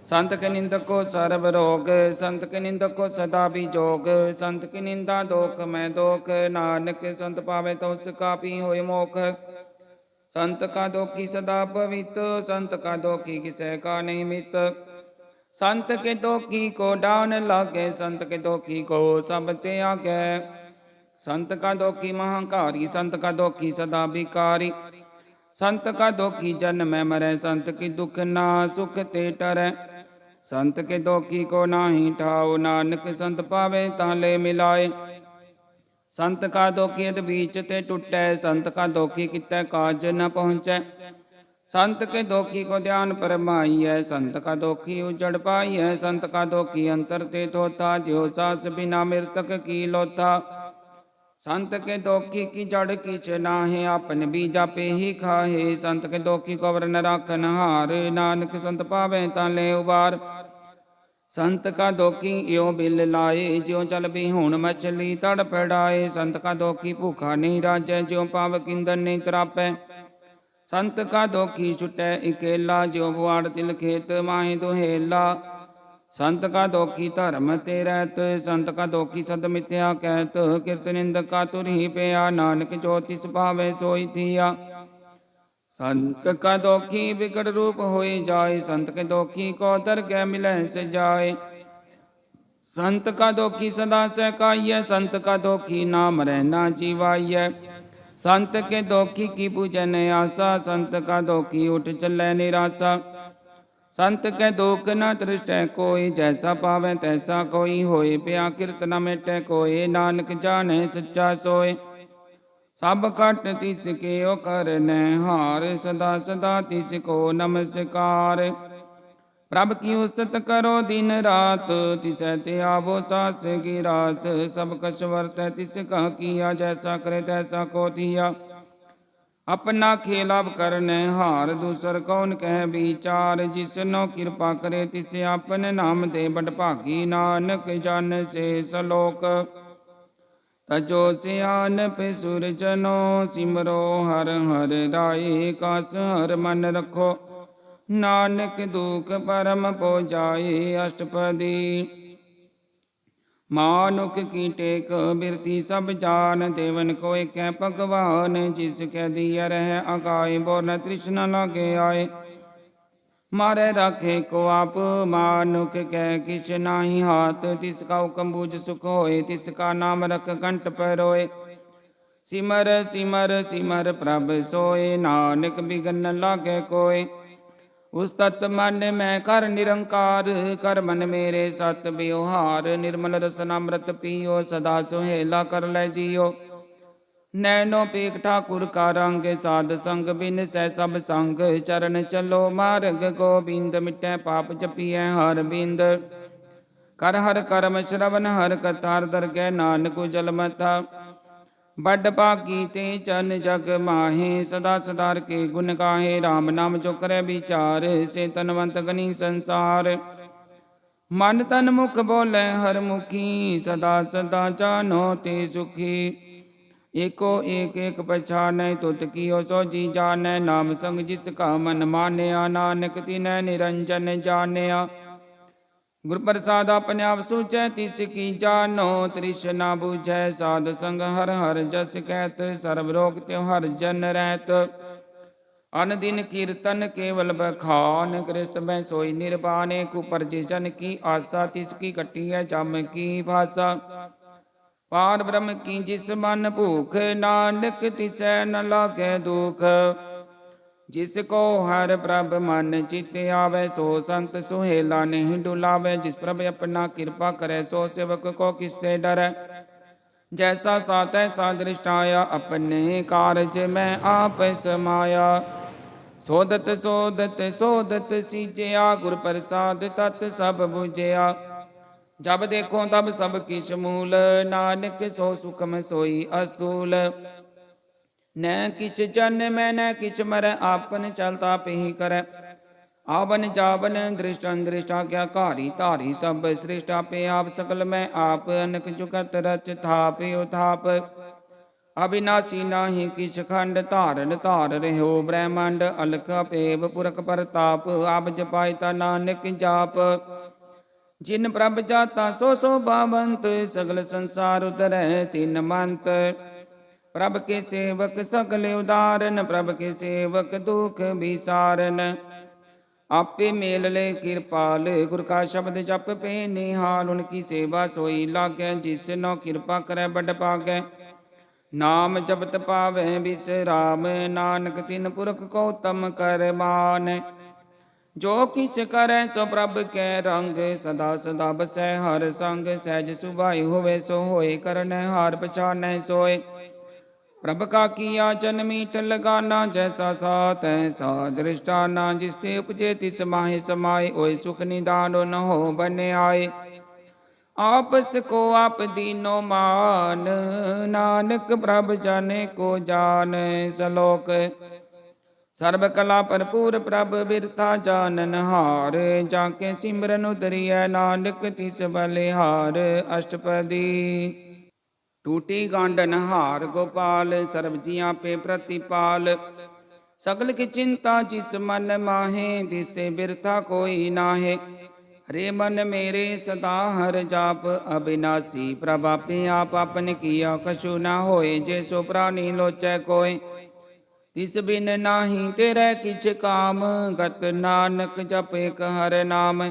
S1: संत के निंदक को सर्व रोग, संत के निंदक को सदा बिजोग। संत की निंदा दोख मैं दोख, नानक संत पावे तो उसका पी होय मोख। संत का दोखी सदा पवित, संत का दोखी किसे का नहीं मित। संत के दोखी को डान लागे, संत के दोखी को सब त्यागे। संत का दोखी महाकारी, संत का दोखी सदा भिकारी। संत का दोखी जन्म में मरे, संत की दुख ना सुख ते टरै। संत के दोखी को नाही ठाओ, नानक संत पावे ताले मिलाए। संत का दोखी यद बीच ते टूटै, संत का दोखी कितै काज न पहुँचै। संत के दोखी को ध्यान परमाइयै, संत का दोखी उजड़ पाइयै। संत का दोखी अंतर ते थोथा, ज्यो सास बिना मृतक की लोथा। संत के दोखी की जड़ किछ नाहे, आपन बीजा पे ही खाहे। संत के दोखी को अवर न राखन हार, नानक संत पावे ताले उबार। संत का दोखी यो बिल लाए, ज्यो जल बिहूण मछली तड़पड़ाए। संत का दोखी भूखा नहीं राजै, ज्यो पाव किंदन नहीं तरापै। संत का दोखी छुटै इकेला, ज्यो बुआड़ तिल खेत माहे दुहेला। संत का दोखी धर्म ते रहत, संत का दोखी सद मिथ्या कहत। किरत निंदक का तुर ही पिया, नानक जो तिस भावै सोई थिया। संत का दोखी विकट रूप होए जाए, संत के दोखी को दरगह मिलै से जाए। संत का दोखी सदा सहकाइय, संत का दोखी नाम रहना जीवाइय। संत के दोखी की पूजन आशा, संत का दोखी उठ चलै निराशा। संत के दुख न दृष्टै कोई, जैसा पावै तैसा कोई होए। पिया किरत न मिटै कोई, नानक जाने सच्चा सोए। सब कट तिसके ओ करनै हार, सदा सदा तिसको नमस्कार। प्रभ की उस्तत करो दिन रात, तिसै त्यावो सास की रास। सब कछ वर्तै तिस कह किया, जैसा करे तैसा को थिया। अपना खेलाव करनै हार, दूसर कौन कह विचार। जिसनो कृपा करे तिस आपन नाम दे, बड़ भागी नानक जन से सलोक। तजो सियानप सुरजनो, सिमरो हर हर राय। कास हर मन रखो, नानक दुख परम पो जाए। अष्टपदी मानुक की टेक बिरती सब जान, देवन को एक भगवान। जिसके दिया रह अगाए, बो न तृष्णा लागे आए। मारे राखे को आप मानुक कह किछ नाही हाथ, तिसका हुक्म बूझ सुख होए। तिसका नाम रख कंठ पर रोए। सिमर सिमर सिमर प्रभ सोए, नानक बिघन न लागे कोय। उस तत् मन में कर निरंकार, कर मन मेरे सत व्यवहार। निर्मल रसन अमृत पियो, सदा सुहेला कर लै जियो। नैनो पेख ठाकुर का रंग, साध संग बिन सै सब संग। चरण चलो मार्ग गोबिंद, मिटै पाप जपिए हर बिंद। कर हर करम श्रवण हर कथा, दरगह नानक उजल मथा। बड़ भागी ते जन जग माहे, सदा सदार के गुण गाहे। राम नाम जो करे विचार, से तनवंत गनी संसार। मन तन मुख बोले हर मुखी, सदा सदा जानो ते सुखी। एको एक एक पछानै, तुत कियो सो जी जानै। नाम संग जिसका मन मानया, नानक तिनै निरंजन जानिया। गुर प्रसाद अपने आप सूझै, तिसकी जानो तृष्णा बुझै। साध संग हर हर जस कहत, सर्व रोग त्यों हर जन रहत। अन दिन कीर्तन केवल बखान, कृष्ण में सोई निर्वाणे। कुपर जन की आशा, तिसकी कटी है जम की भाषा। पार ब्रह्म की जिस मन भूख, नानक तिसै न लागे दुख। जिसको हर प्रभ मन चित आवे, सो संत सुहेला नहीं डुलावे। जिस प्रभ अपना कृपा करे, सो सेवक को किससे डरै। जैसा सा तैसा दृष्टाया, अपने कारज में आप समाया। सोदत सोदत सोदत सीजया, गुर प्रसाद तत् सब बुझया। जब देखो तब सब किछ मूल, नानक सो सुखम सोई अस्तूल। न किछ जन मैं न किछ मरै, आपन चलता पेहि करै। आवन जावन दृष्ट दृष्टा क्या कारी धारी, सब सृष्टा पे आप सकल मैं आप। अनक जुगत रच थाप उथाप, अविनाशी नाही किछ खंड। धारन धार रहो ब्रह्मंड, अलख अपेव पुरख परताप। आप जपायता नानक जाप, जिन प्रभ जाता सो सो बावंत। सगल संसार उतरै तिन मंत, प्रभ के सेवक सगल उदारन। प्रभ के सेवक दुख विसारन, आपे मेल ले कृपाल। गुर का शब्द जप पे निहाल, उनकी सेवा सोई लागै। जिस नो कृपा करे बड़ पागै, नाम जपत पावै बिसराम। नानक तिन पुरख को तम कर मान, जो किछ करै सो प्रभ कै रंग। सदा सदा बसै हर संग, सहज सुभाई होवे सो होए। करन हार पछानै सोए, प्रभ का किया जन मीठ लगाना। जैसा साथ ऐसा दृष्टाना, जिसते उपजे तिस माहि समाए। ओय सुख निदान न हो बने आए, आपस को आप दीनो मान। नानक प्रभ जाने को जान, सलोक सर्व कला भरपूर। प्रभ बिरथा जानन हार, जाके सिमरन उतरिय नानक तिस बलिहार। अष्टपदी। टूटी गांडन हार गोपाल, सर्व जियां पे प्रतिपाल। सकल की चिंता जिस मन माहे, तिसते बिरथा कोई नाहे। हरे मन मेरे सदा हर जाप, अविनाशी प्रभ आपे आप। आपन किया कछु न होए, जे सो प्राणी लोचै कोय। तिस बिन नाही तेरे किछ काम, गत नानक जप एक हर नाम।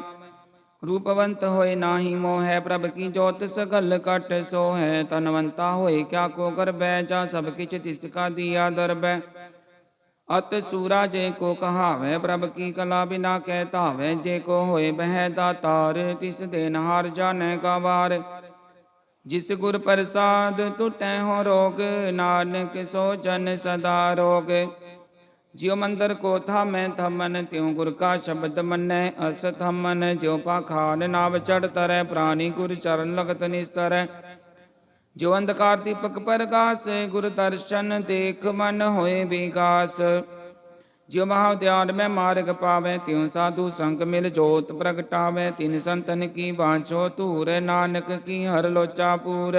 S1: रूपवंत होए नाही मोह, प्रभ की जोत सगल कट सोहै। तनवंता होए क्या को गर्बै, जा सब किछ तिसका दिया दरबै। अत सूरा जे को कहावै, प्रभ की कला बिना कै धावै। जे को होए बह दातार, तिस देनहार जानै गवार। जिस गुर प्रसाद टूटै हो रोग, नानक सो जन सदा रोग। ज्यों मंदिर को थामै थमन, त्यों गुर का शब्द मनै असथमन। ज्यों पाखान नाव चढ़ तरै, प्राणी गुर चरण लगत निस्तर। ज्यों अंधकार दीपक प्रकाश, गुर दर्शन देख मन होए विगास। ज्यों महाध्यान में मार्ग पावै, त्यों साधु संग मिल जोत प्रगटावै। तिन संतन की बाँछो तूर, नानक की हर लोचा पूर।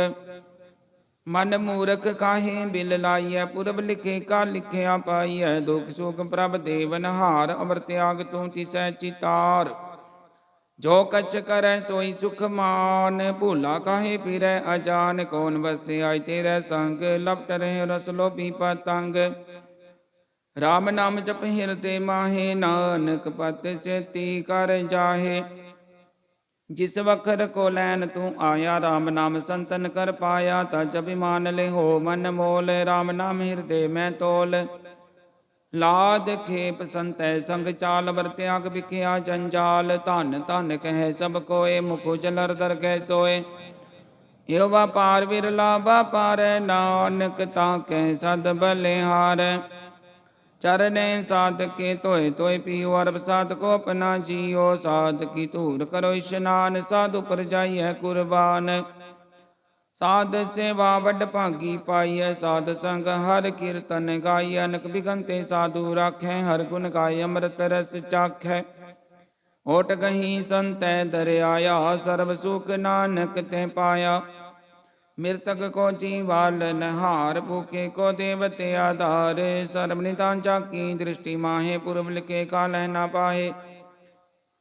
S1: मन मूरख काहे बिल लाइय, पुरब लिखे का लिखिया पाइय। दुख सुख प्रभ देवन हार, अवर त्याग तू तिसै चितार। जो कछ करै सोई सुख मान, भूला काहे फिरै अजान। कौन बसते आय तेरे संग, लपट रहे रस लोभी पतंग। राम नाम जप हृदय माहे, नानक पत सेती कर जाहे। जिस वखर को लैन तू आया, राम नाम संतन कर पाया। तज अभिमान ले हो मन मोल, राम नाम हृदय में तोल। लाद खेप संतै संग चाल, वर त्याग बिख्या जंजाल। धन धन कह सब कोय, मुख उजलर दर गै सोय। यो व्यापार विरला व्यापार, नानक ताकै सद बलिहार। चरने साध के तोय तोय पियो, अरब साध को अपना जियो। साध की धूर करो स्नान, साधु पर जाइए कुर्बान। साध सेवा वड भागी पाइय, साध संग हर कीर्तन गाइय। अनक बिगंते साधु राखै, हर गुण गाय अमृत रस चाखै। ओट गही संतै दरियाया, सर्व सुख नानक ते पाया। मृतक को जीवालन हार, भूखे को देवते आधार। सर्व निदान जाकी दृष्टि माहे, पूर्व लिखे काल न पाहे।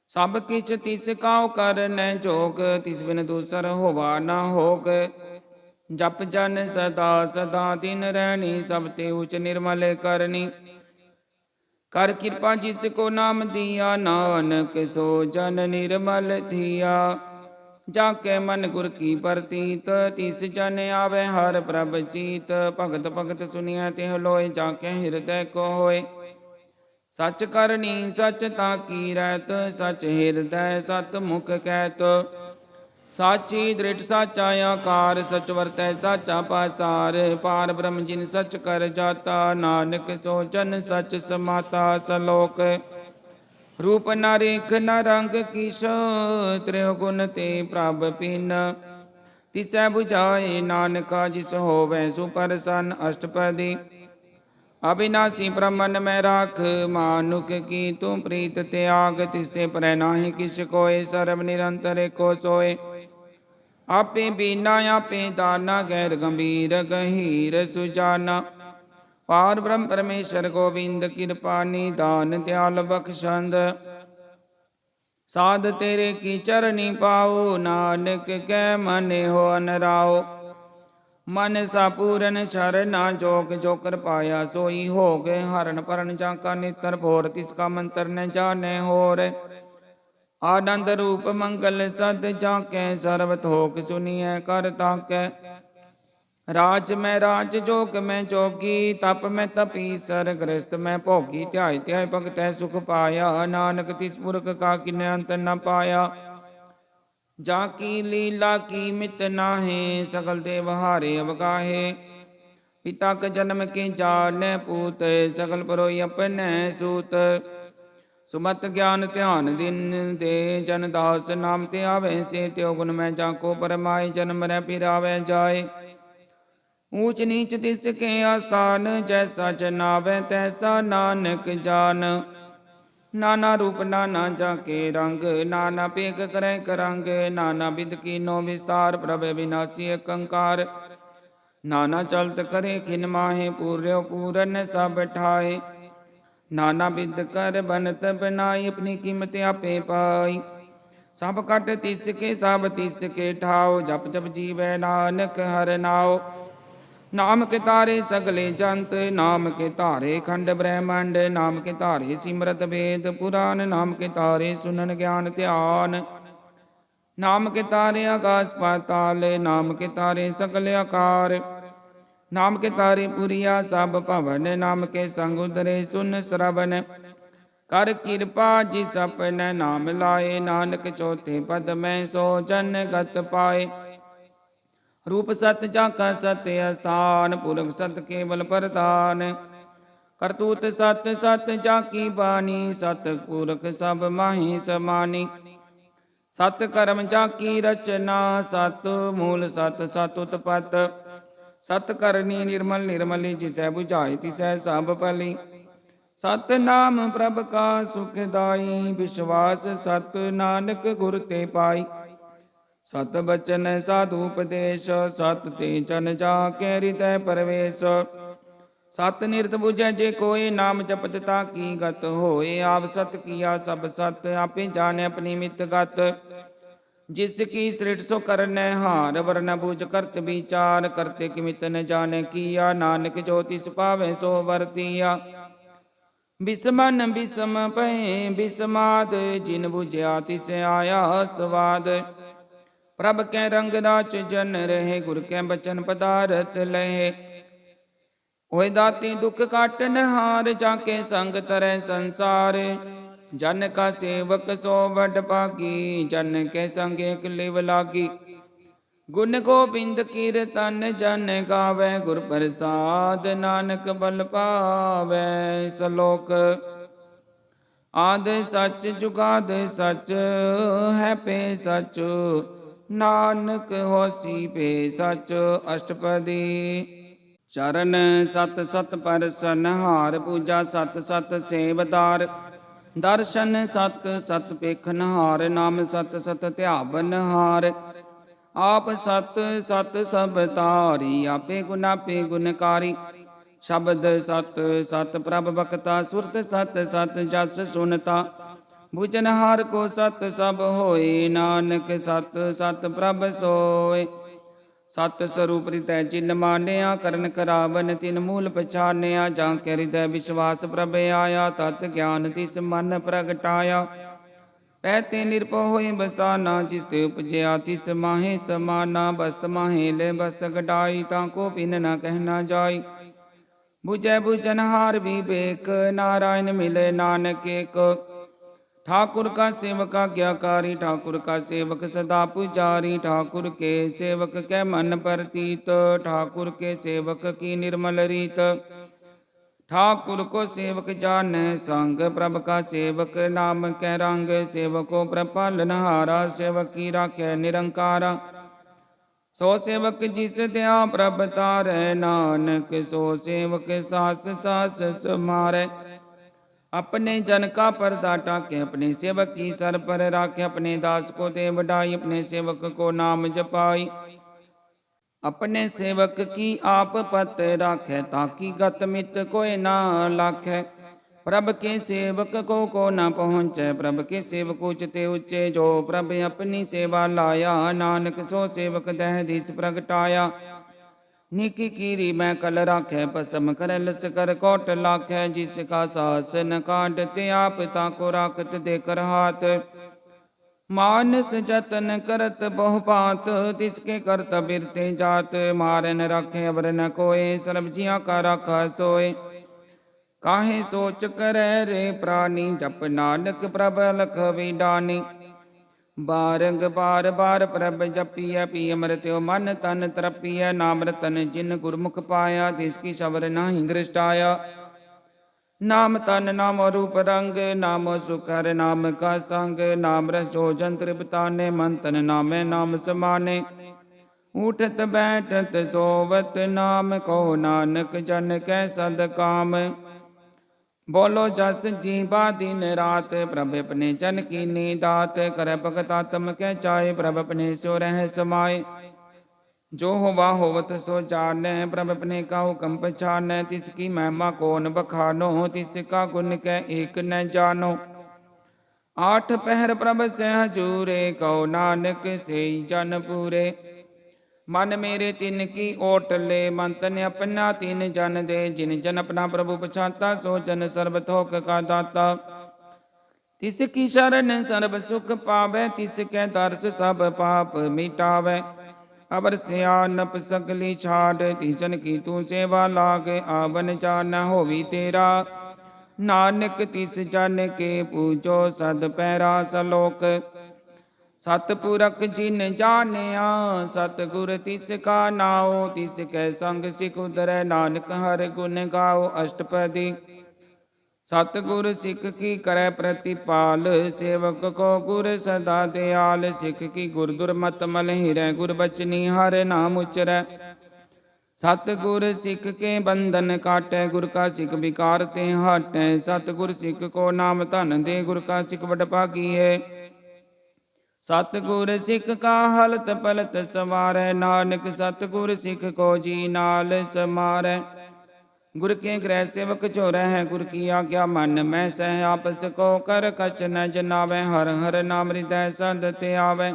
S1: सब किछ तिस काउ करनै जोग, तिस बिन दूसर होवा न होग। जप जन सदा सदा दिन रहनी, सब ते उच निर्मल करनी। कर कृपा जिसको नाम दिया, नानक सो जन निर्मल थिया। जाके मन गुर की प्रतीत, तिस जन आवे हर प्रभ चीत। भगत भगत सुनिया तिह लोय, जाके हृदय को होय। सच करनी सच ताकी रहत, सच हृदय सत मुख कहत। साची दृढ़ साचा आकार, सच वर्तै साचा पासार। पार ब्रह्म जिन सच कर जाता, नानक सो जन सच समाता। सलोक रूप न रेख न रंग किश, त्रिगुण ते प्रभ पिन। तिसै बुझाए नानका जिस होवै सुप्रसन्न। अष्टपदी। अविनाशी ब्रह्मन में राख, मानुक की तू प्रीत त्याग। तिसते पर नाहि किस कोय, सर्व निरंतर को सोए। आपे बीना आपे दाना, गैर गंभीर गहीर सुजाना। पार ब्रह्म परमेश्वर गोविंद, कृपा निदान दयाल बख्शंद। साध तेरे की चरनी पाओ, नानक कै मन हो अनराओ। मन सा पूरन शरणा, जोग जो कर पाया सोई हो गए। हरण परण जाका नेत्र भोर, तिसका मंत्र न जाने होर। आनंद रूप मंगल सद जाके, सर्व थोक सुनिए कर ताकै। राज में राज, जोग में जोगी, तप में तपीसर, ग्रस्त में भोगी। ध्याय ध्याय भगत सुख पाया, नानक तिस पुरख का किन्ने अंत न पाया। जाकी लीला की मित नाहे, सकल देवहारे अवगाहे। पिता के जन्म के जाने पूत, सकल परोई अपने सूत। सुमत ज्ञान ध्यान दिन दे, जन दास नाम ते आवे से। त्यो गुण में जाको परमाय, जन्म रे फिर आवे जाए। ऊंच नीच तिसके आस्थान, जैसा जनावे तैसा नानक जान। नाना रूप नाना जाके रंग, नाना पेख करे करंग। नाना विध कीनो विस्तार, प्रभ विनाशी कंकार। नाना चलत करे खिन माहे, पूर्यो पूरन सब ठाए। नाना विध कर बनत बनाई, अपनी कीमत आपे पाई। सब कट तिसके सब तिसके ठाओ, जप जप जीवै नानक हर नाओ। नाम के तारे सगले जंत, नाम के तारे खंड ब्रह्मंड। नाम के तारे सिमरत वेद पुराण, नाम के तारे सुनन ज्ञान ध्यान। नाम के तारे आकाश पाताल, नाम के तारे सकल आकार। नाम के तारे पुरिया सब भवन, नाम के संग उदरे सुन श्रवण। कर कृपा जिस अपने नाम लाए, नानक चौथे पद में सो जन गत पाए। रूप सत जाका सत्य स्थान, पुरख सत केवल प्रधान। करतूत सत सत जाकी बानी, सत पुरख सब माही समानी। सत कर्म जाकी रचना, सत मूल सत सत उत्पत। सत करनी निर्मल निर्मली, जिसै बुझाई तिसै सब भली। सत नाम प्रभ का सुखदाई, विश्वास सत नानक गुर ते पाई। सत बचन साधु उपदेश, सत ते जन जाके हृदय परवेश। सत निरत बुझे जे कोय, नाम जपत ताकी गत होए। आप सत किया सब सत, आपे जाने अपनी मित गत। जिसकी सृष्टि सो करने हार, वरन बुझ करत विचार। करते किमित न जाने किया, नानक जो तिस पावे सो वर्तिया। बिसमन बिसम पै बिसमाद, जिन बुझया तिस आया स्वाद। प्रभ के रंग राच जन रहे, गुर के बचन पदारथ लहे। ओए दाती दुख काटन हार, जाके संग तरह संसार। जन का सेवक सो वड पागी, जन के संग एक लिव लागी। गुण गोबिंद कीरतन जन गावे, गुर प्रसाद नानक बल पावे। सलोक। आद सच जुगाद सच, है पे सच। नानक होसी पे सच। अष्टपदी। चरण सत सत परसन हार, पूजा सत सत सेवदार। दर्शन सत सत पेखन हार, नाम सत सत ध्यावन हार। आप सत सत सब तारी, आपे गुणकारी। शब्द सत सत प्रभ बक्ता, सुरत सत सत जस सुनता। भुजनहार को सत सब होए, नानक सत सत प्रभ सोए। सत स्वरूप हृदय जिन मानिया, करन करावन तिन मूल पछानिया। जाके हृदय विश्वास प्रभ आया, तत् ज्ञान तिस मन प्रगटाया। पैते निरपो होए बसाना, जिसते उपजया तिस माहे समाना। बस्त माहे ले बस्त गडाई, ताको पिन न कहना जाई। बुझै बुझनहार विवेक, नारायण मिले नानक एक। ठाकुर का सेवक आज्ञाकारी, ठाकुर का सेवक सदा पुजारी। ठाकुर के सेवक के मन प्रतीत, ठाकुर के सेवक की निर्मल रीत। ठाकुर को सेवक जानै संग, प्रभ का सेवक नाम कै रंग। सेवको प्रभ पालनहारा, सेवक की राखै निरंकारा। सो सेवक जिस दया प्रभ तारै, नानक सो सेवक सास सास समारै। अपने जन का पर्दा टाके, अपने सेवक की सर पर राखे। अपने दास को दे बढ़ाई, अपने सेवक को नाम जपाई। अपने सेवक की आप पत राखे, ताकि गत मित कोई ना लाखे। प्रभ के सेवक को न पहुँचे, प्रभ के सेवक उचते उच्चे। जो प्रभ अपनी सेवा लाया, नानक सो सेवक दह दिस प्रगटाया। निकी कीरी मैं कल राखे, पसम कर लस कर कोट लाखे। जिसका सास न काटते, आप ताको राखत देकर हाथ। मानस जतन करत बहु पात, तिसके करत बिरते जात। मारन रखे अवर न कोय, सर्ब जिया का राखा सोय। काहे सोच करे रे प्राणी, जप नानक प्रभ अलख विडानी। बारंग बार बार प्रभ जपिय, पिय मृत्यो मन तन तरपिय। नाम रतन जिन गुरमुख पाया, तिसकी सवर नाही दृष्टाया। नाम तन नाम रूप रंग, नाम सुखर नाम का संग। नाम रस जो जंत्र बताने, मन तन नामे नाम समाने। उठत बैठत सोवत नाम, कहो नानक जन कै सद काम। बोलो जस जीवा दिन रात, प्रभ अपने जन की नीदात। कर भगत आत्म कै चाहे, प्रभ अपने सो रह समाए। जो होवा होवत सो जानै, प्रभ अपने का हुक्म पछानै। तिसकी महिमा कौन बखानो, तिसका गुण कै एक न जानो। आठ पहर प्रभ से हजूरे, कहो नानक से जन पूरे। मन मेरे तिन की ओट ले, मन तन अपना तिन जन दे। जिन जन अपना प्रभु पछाता, सो जन सर्ब थोक का दाता। तिसकी शरण सर्ब सुख पावे, तिसके दर्श सब पाप मिटावे। अवर सियानप सगली छाड़, तिजन की तू सेवा लाग। आवन जान होवी तेरा, नानक तिस जन के पूजो सद पैरा सलोक। सतपुरख जिन जानिया, सतगुर तिसका नाओ। तिसके संग सिख उदरै, नानक हर गुण गाओ अष्टपदी। सतगुर सिख की करे प्रतिपाल, सेवक को गुर सदा दयाल। सिख की गुर दुर्मत मल हिरै, गुर बचनी हर नाम उचरै। सतगुर सिख के बंधन काटै, गुर का सिख विकार ते हटै। सतगुर सिख को नाम धन दे, गुर का सिख बड़ भागी है। सतगुर सिख का हलत पलत सवारै, नानक सतगुर सिख को जी नाल समारै। गुर के गृह सेवक जो रह, गुर की आज्ञा मन में सह। आपस को कर कछ न जनावे, हर हर नाम हृदय सद ते आवे।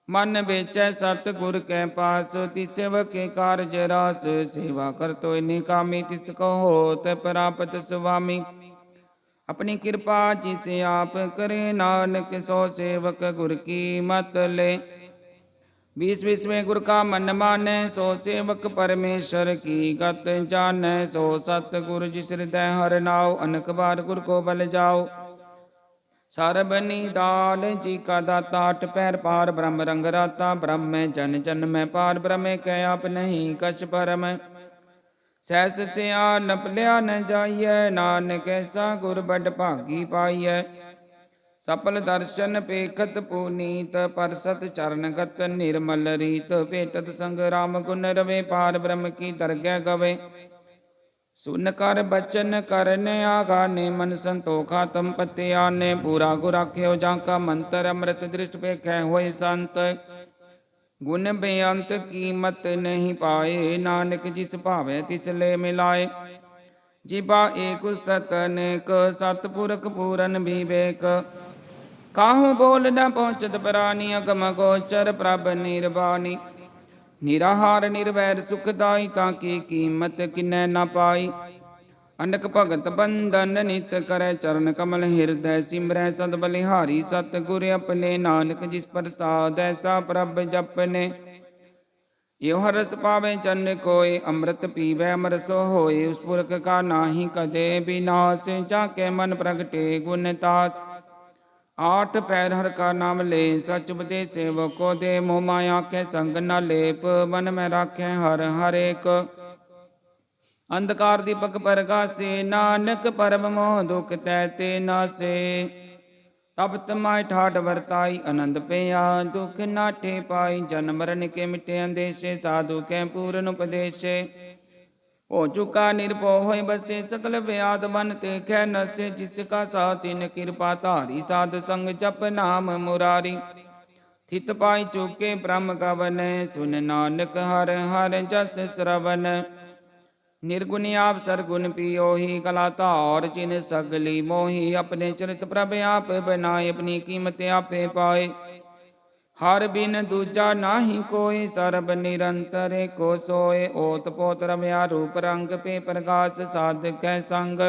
S1: मन बेचै सतगुर के पास, तिस सेवक के कारज रास। सेवा कर तो निकामी, तिसको होत प्राप्त स्वामी। अपनी कृपा जिसे आप करे, नानक सो सेवक गुर की मत ले। 20 गुर का मन मानै, सो सेवक परमेश्वर की गत जानै। सो सतगुर जिस हृदय हर नाव, अनक बार गुर को बल जाओ। सरब निदान जी का दाता, आठ पैर पार ब्रह्म रंग राता। ब्रह्म में जन जन में पार, ब्रह्म कै आप नहीं कछ परम। सहस से नप लिया न जाइए, नानक ऐसा गुर बड़ भागी पाइय। सफल दर्शन पेखत पुनीत, परसत चरणगत निर्मल रीत। भेटत संग राम गुण रवे, पार ब्रह्म की दरगह गवे। सुन कर बचन करने आगाने, मन संतोखा तम पते आने। पूरा गुर आख्यो जाका मंत्र, अमृत दृष्ट पेखै होए संत। गुण बेअंत कीमत नहीं पाए, नानक जिस भावे तिस ले मिलाए। जिबा एक उस्तत अनेक, सतपुरख पूरन विवेक। काहू बोल न पहुँचत प्राणी, अगम गोचर प्रभ निर्वाणी। निराहार निर्वैर सुखदाई, ताकि कीमत किन्नै न पाई। अनक भगत बंधन नित करे, चरण कमल हृदय सिमरै। सद बलिहारी सतगुर अपने, नानक जिस प्रसाद ऐसा प्रभ जपने। यो हरस पावे जन कोय, अमृत पीवै अमर सो होय। उस पुरख का नाही कदे विनाश, जाके मन प्रगटे गुण तास। आठ पैर हर का नाम ले, सच उपदेश सेवको दे। मोह माया के संग न लेप, मन में राखे हर हर एक। ਅੰਧਕਾਰ ਦੀਪਕ ਪਰਗਾਸੇ, ਨਾਨਕ ਪਰਮ ਮੋਹ ਦੁਖ ਤੈ ਤੇ ਨਾਸੇ। ਤਪਤ ਮਾਇ ਠਾਠ ਵਰਤਾਈ, ਆਨੰਦ ਪਿਆ ਦੁਖ ਨਾਠੇ ਪਾਈ। ਜਨਮ ਮਰਨ ਕੇ ਮਿਟੇ ਅੰਦੇਸ਼ੇ, ਸਾਧੂ ਕੈ ਪੂਰਨ ਉਪਦੇਸ਼ੇ। ਹੋ ਚੁਕਾ ਨਿਰਭਉ ਹੋਇ ਬਸੇ, ਸਕਲ ਵਿਆਦ ਬਨ ਤੇ ਖੈ ਨਸੇ। ਜਿਸ ਕਾ ਸਾਥ ਤਿਨ ਕਿਰਪਾ ਧਾਰੀ, ਸਾਧ ਸੰਗ ਜਪ ਨਾਮ ਮੁਰਾਰੀ। ਥਿਤ ਪਾਈ ਚੁਕੇ ਬ੍ਰਹਮ ਕਵਨ, ਸੁਨ ਨਾਨਕ ਹਰ ਹਰ ਜਸ ਸਰਵਨ। निर्गुण आप सरगुण पियोहि, कला तार जिन सगली मोहि। अपने चरित प्रभ आप बनाए, अपनी कीमत आपे पाए। हर बिन दूजा नाही कोई, सर्ब निरंतर को सोए। ओत पोत रम्या रूप रंग, पे प्रकाश साधक संग।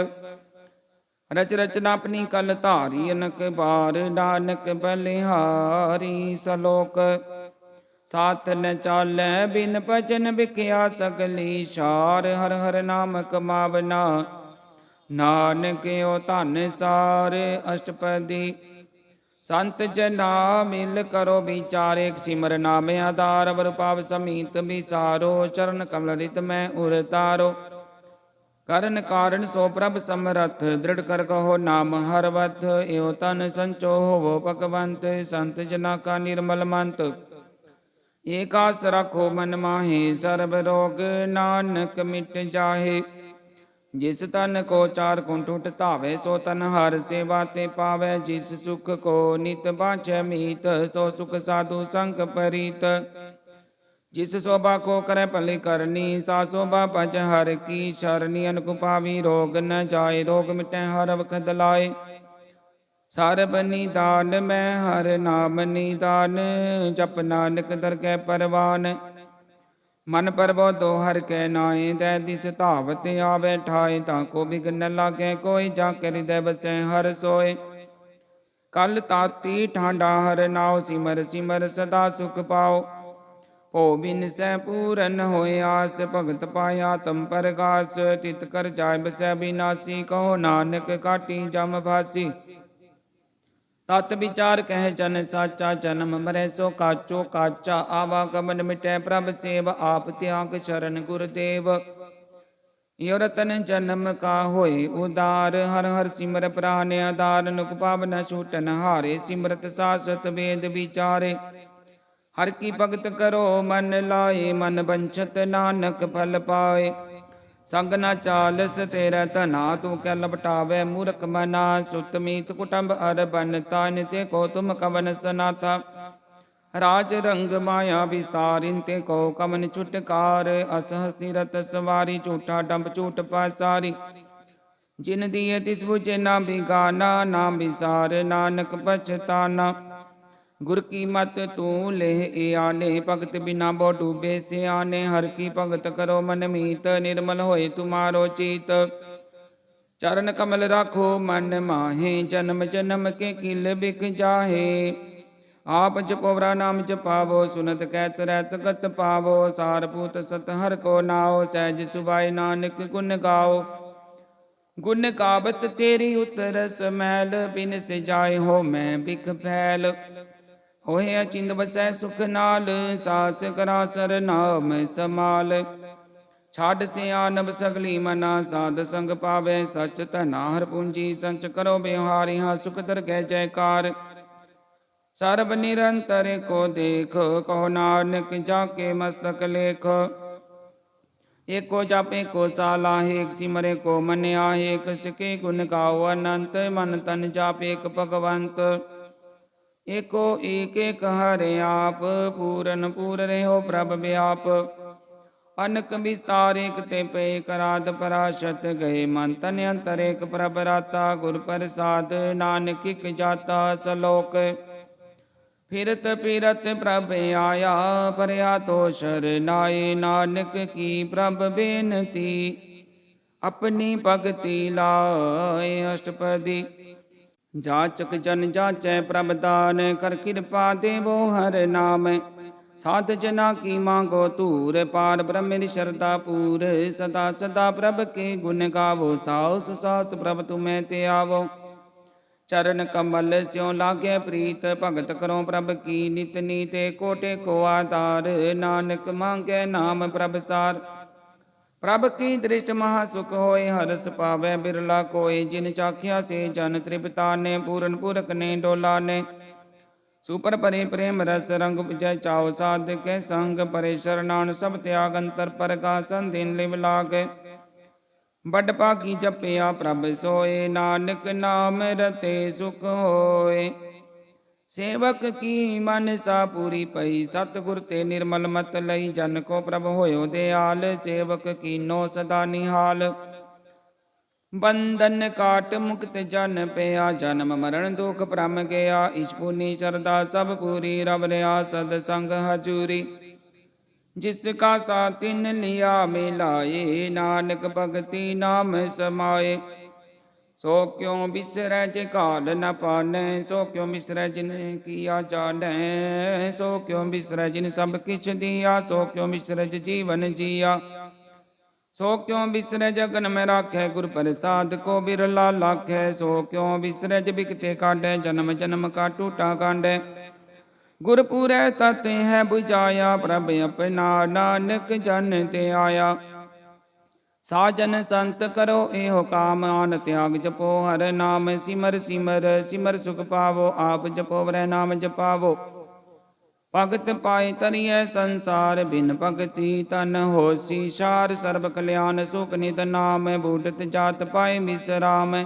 S1: रच रचना अपनी कल धारी, अनक बार नानक बलिहारी। सलोक साथ न चालै बिन भजन, बिख्या सगली शार। हर हर नाम कमावना, नानक ओ धन सार। अष्टपदी संत जना मिल करो विचार, एक सिमर नाम आधार। अवर पाव समीत विसारो, चरण कमल रित में उरतारो। करण कारण सो प्रभ समरथ, दृढ़ कर कहो नाम हरवथ। एव तन संचो होवो भगवंत, संत जना का निर्मल मंत। एकास रखो मन माहे, सर्ब रोग नानक मिट जाहे। जिस तन को चार कुंठ उठ धावे, सो तन हर सेवा ते पावे। जिस सुख को नित बाँछे मीत, सो सुख साधु संग परीत। जिस शोभा को करे भली करनी, सा शोभा भज हर की शरणी। अनक पावी रोग न जाए, रोग मिटे हर वखत लाए। सर्ब निदान मैं हर नाम निदान, जप नानक दरगह परवान। मन परबो दो हर कै नाए, दै दिस धावत आवे ठाए। ताको बिघन लागे कोई, जाके हृदय बसै हर सोए। कल ताती ठांडा हर नाव, सिमर सिमर सदा सुख पाओ। हो बिन सै पूरन होए आस, भगत पाया तम परगास। तित कर जाय बसै विनाशी, कहो नानक काटी जम भासी। तत विचार कह जन साचा, जन्म मरै सो काचो काचा। आवागमन मिटै प्रभ सेव, आप त्याग शरण गुरुदेव। यो रतन जन्म का होए उदार, हर हर सिमर प्राण आधार। नुक पावन छूटन हारे, सिमरत सासत वेद विचारे। हर की भगत करो मन लाए, मन बंछत नानक फल पाए। संग न चालस तेरा धना, तू कै लपटावे मूर्ख मना। सुत मीत कुटुंब अर बन, तान ते को तुम कवन सनाथा। राज रंग माया विस्तार, इनते को कवन छुटकार। असहस निरत सवारी, झूठा डंब झूठ पासारी। जिन दिए तिस बुझे ना बिगाना, नाम विसार नानक पछताना। गुर की मत तू लेह ए आने, भगत बिना बो डूबे से आने। हर की भगत करो मन मीत, निर्मल होए तुम्हारो चीत। चरण कमल राखो मन माहे, जन्म जन्म के किल बिक जाहे। आप जपोवरा नाम जपावो, सुनत कहत रहत गत पावो। सारपूत सत हर को नाओ, सहज सुभाए नानक गुण गाओ। गुण गावत तेरी उतरस मैल, बिन से जाए हो मैं बिख फैल। होए अचिंद बसै सुख नाल, सास करासर नाम समाल। छाड़ से आनब सगली मना, साध संग पावे सच धना। हर पूंजी संच करो बिहारी, हाँ सुख दरगह जयकार। सर्ब निरंतर को देख, कहो नानक जाके मस्तक लेख। एको जापे को सालाहे, एक सिमरे को मन आहे। एक सके गुण गाओ अनंत, मन तन जापे एक भगवंत। एको एक एक हरे आप, पूरन पूर रहो प्रभ व्याप। अनक विस्तार एक ते पे, कराध पराशत गए। मन तन अंतर एक प्रभ राता, गुर प्रसाद नानक इक जाता। सलोक फिरत फिरत प्रभ आया, परया तो शरनाए। नानक की प्रभ बेनती, अपनी भगति लाए। अष्टपदी जाचक जन जाचै प्रभ दान, कर कृपा देवो हर नाम। साध जना की मांगो तूर, पार ब्रह्म शरदा पूर। सदा सदा प्रभ के गुण गावो, साहस साहस प्रभ तुम्हें ते आवो। चरण कमल स्यों लागे प्रीत, भगत करो प्रभ की नित नीत। कोटे को आधार, नानक मांगे नाम प्रभ सार। प्रभ की दृष्ट महासुख होए, हरस पावै बिरला कोय। जिन चाख्या से जन तृप्ता ने, पूरन पूरक ने डोला ने। सुपर परे प्रेम रस रंग विजय चाओ, साध के संग परे शरणान। सब त्याग अंतर पर का संदिन लिव लागे। बड़ पाकी जपिया प्रभ सोए, नानक नाम रते सुख होए। सेवक की मनसा पूरी पई, सतगुर ते निर्मल मत लई। जन को प्रभ होयो दयाल, सेवक कीनो सदा निहाल। बंधन काट मुक्त जन पया, जन्म मरण दुख भ्रम गया। ईश पुनि शरदा सब पूरी, रब रया सद संग हजूरी। जिसका साथ तिन लिया मिलाए, नानक भगति नाम समाए। सो क्यों बिसरै जे काल न पानै, सो क्यों बिसरै जिन किया जानै। सो क्यों बिसरै जिन सब किछ दिया, सो क्यों बिसरै जीवन जिया। सो क्यों बिसरै जगन में राखै, गुर प्रसाद को बिरला लाखै। सो क्यों बिसरै बिकते काढै, जन्म जन्म का टूटा गांढै। गुरपुरै तत् है बुझाया, प्रभ अपना नानक जन ते आया। साजन संत करो एहो काम, आन त्याग जपो हर नाम। सिमर सिमर सिमर सुख पावो, आप जपो वरै नाम जपावो। भगत पाए तरिय संसार, बिन भगति तन होसी सार। सर्व कल्याण सुख नित नाम, बूढ़त जात पाए विश्राम।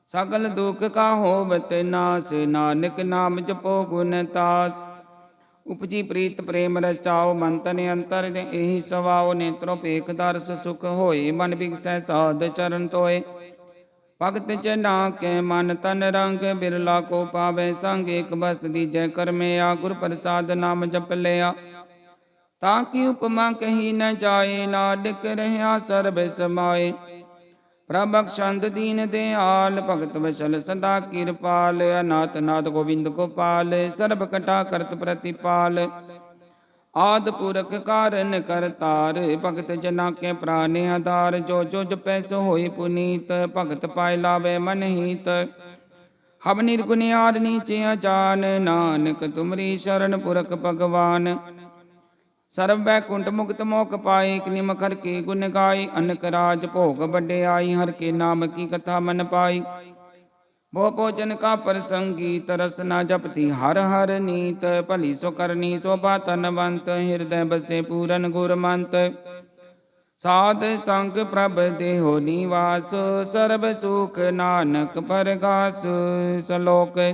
S1: सगल दुख का होवत नाश, नानक नाम जपो गुण तास। उपजी प्रीत प्रेम रस चाओ, मन तन अंतर एहि सवाओ। नेत्रों पेख दर्श सुख होए, मन बिगसै साध चरण तोए। भगत जना के मन तन रंग, बिरला को पावै संग। एक बस्त दीजै कर में आ, गुर प्रसाद नाम जप लिया। ताकि उपमा कही न जाए, नानक रह्या सर्ब समाए। प्रभक छंद दीन दयाल, भगत वशल सदा किरपाल। अनाथ नाथ गोविंद गोपाल, सर्ब कटा करत प्रतिपाल। आद पुरख कारण करतार, भगत जना के प्राण आधार। जो जो जपै सो होई पुनीत, भगत पाए लावे मन हीत। हम निर्गुण आर नीचे अजान, नानक तुमरी शरण पुरख भगवान। सर्व बैकुंठ मुक्त मोक पाए, निमख हर के गुण गाय। अनक राज भोग बड़े आई, हर के नाम की कथा मन पाई। भो भोजन का प्रसंगी, तरस न जपति हर हर नीत। भली सो करनी शोभा तनवंत, हृदय बसे पूरन गुरमंत। साध संग प्रभ देहो निवास, सर्ब सुख नानक परगास। सलोक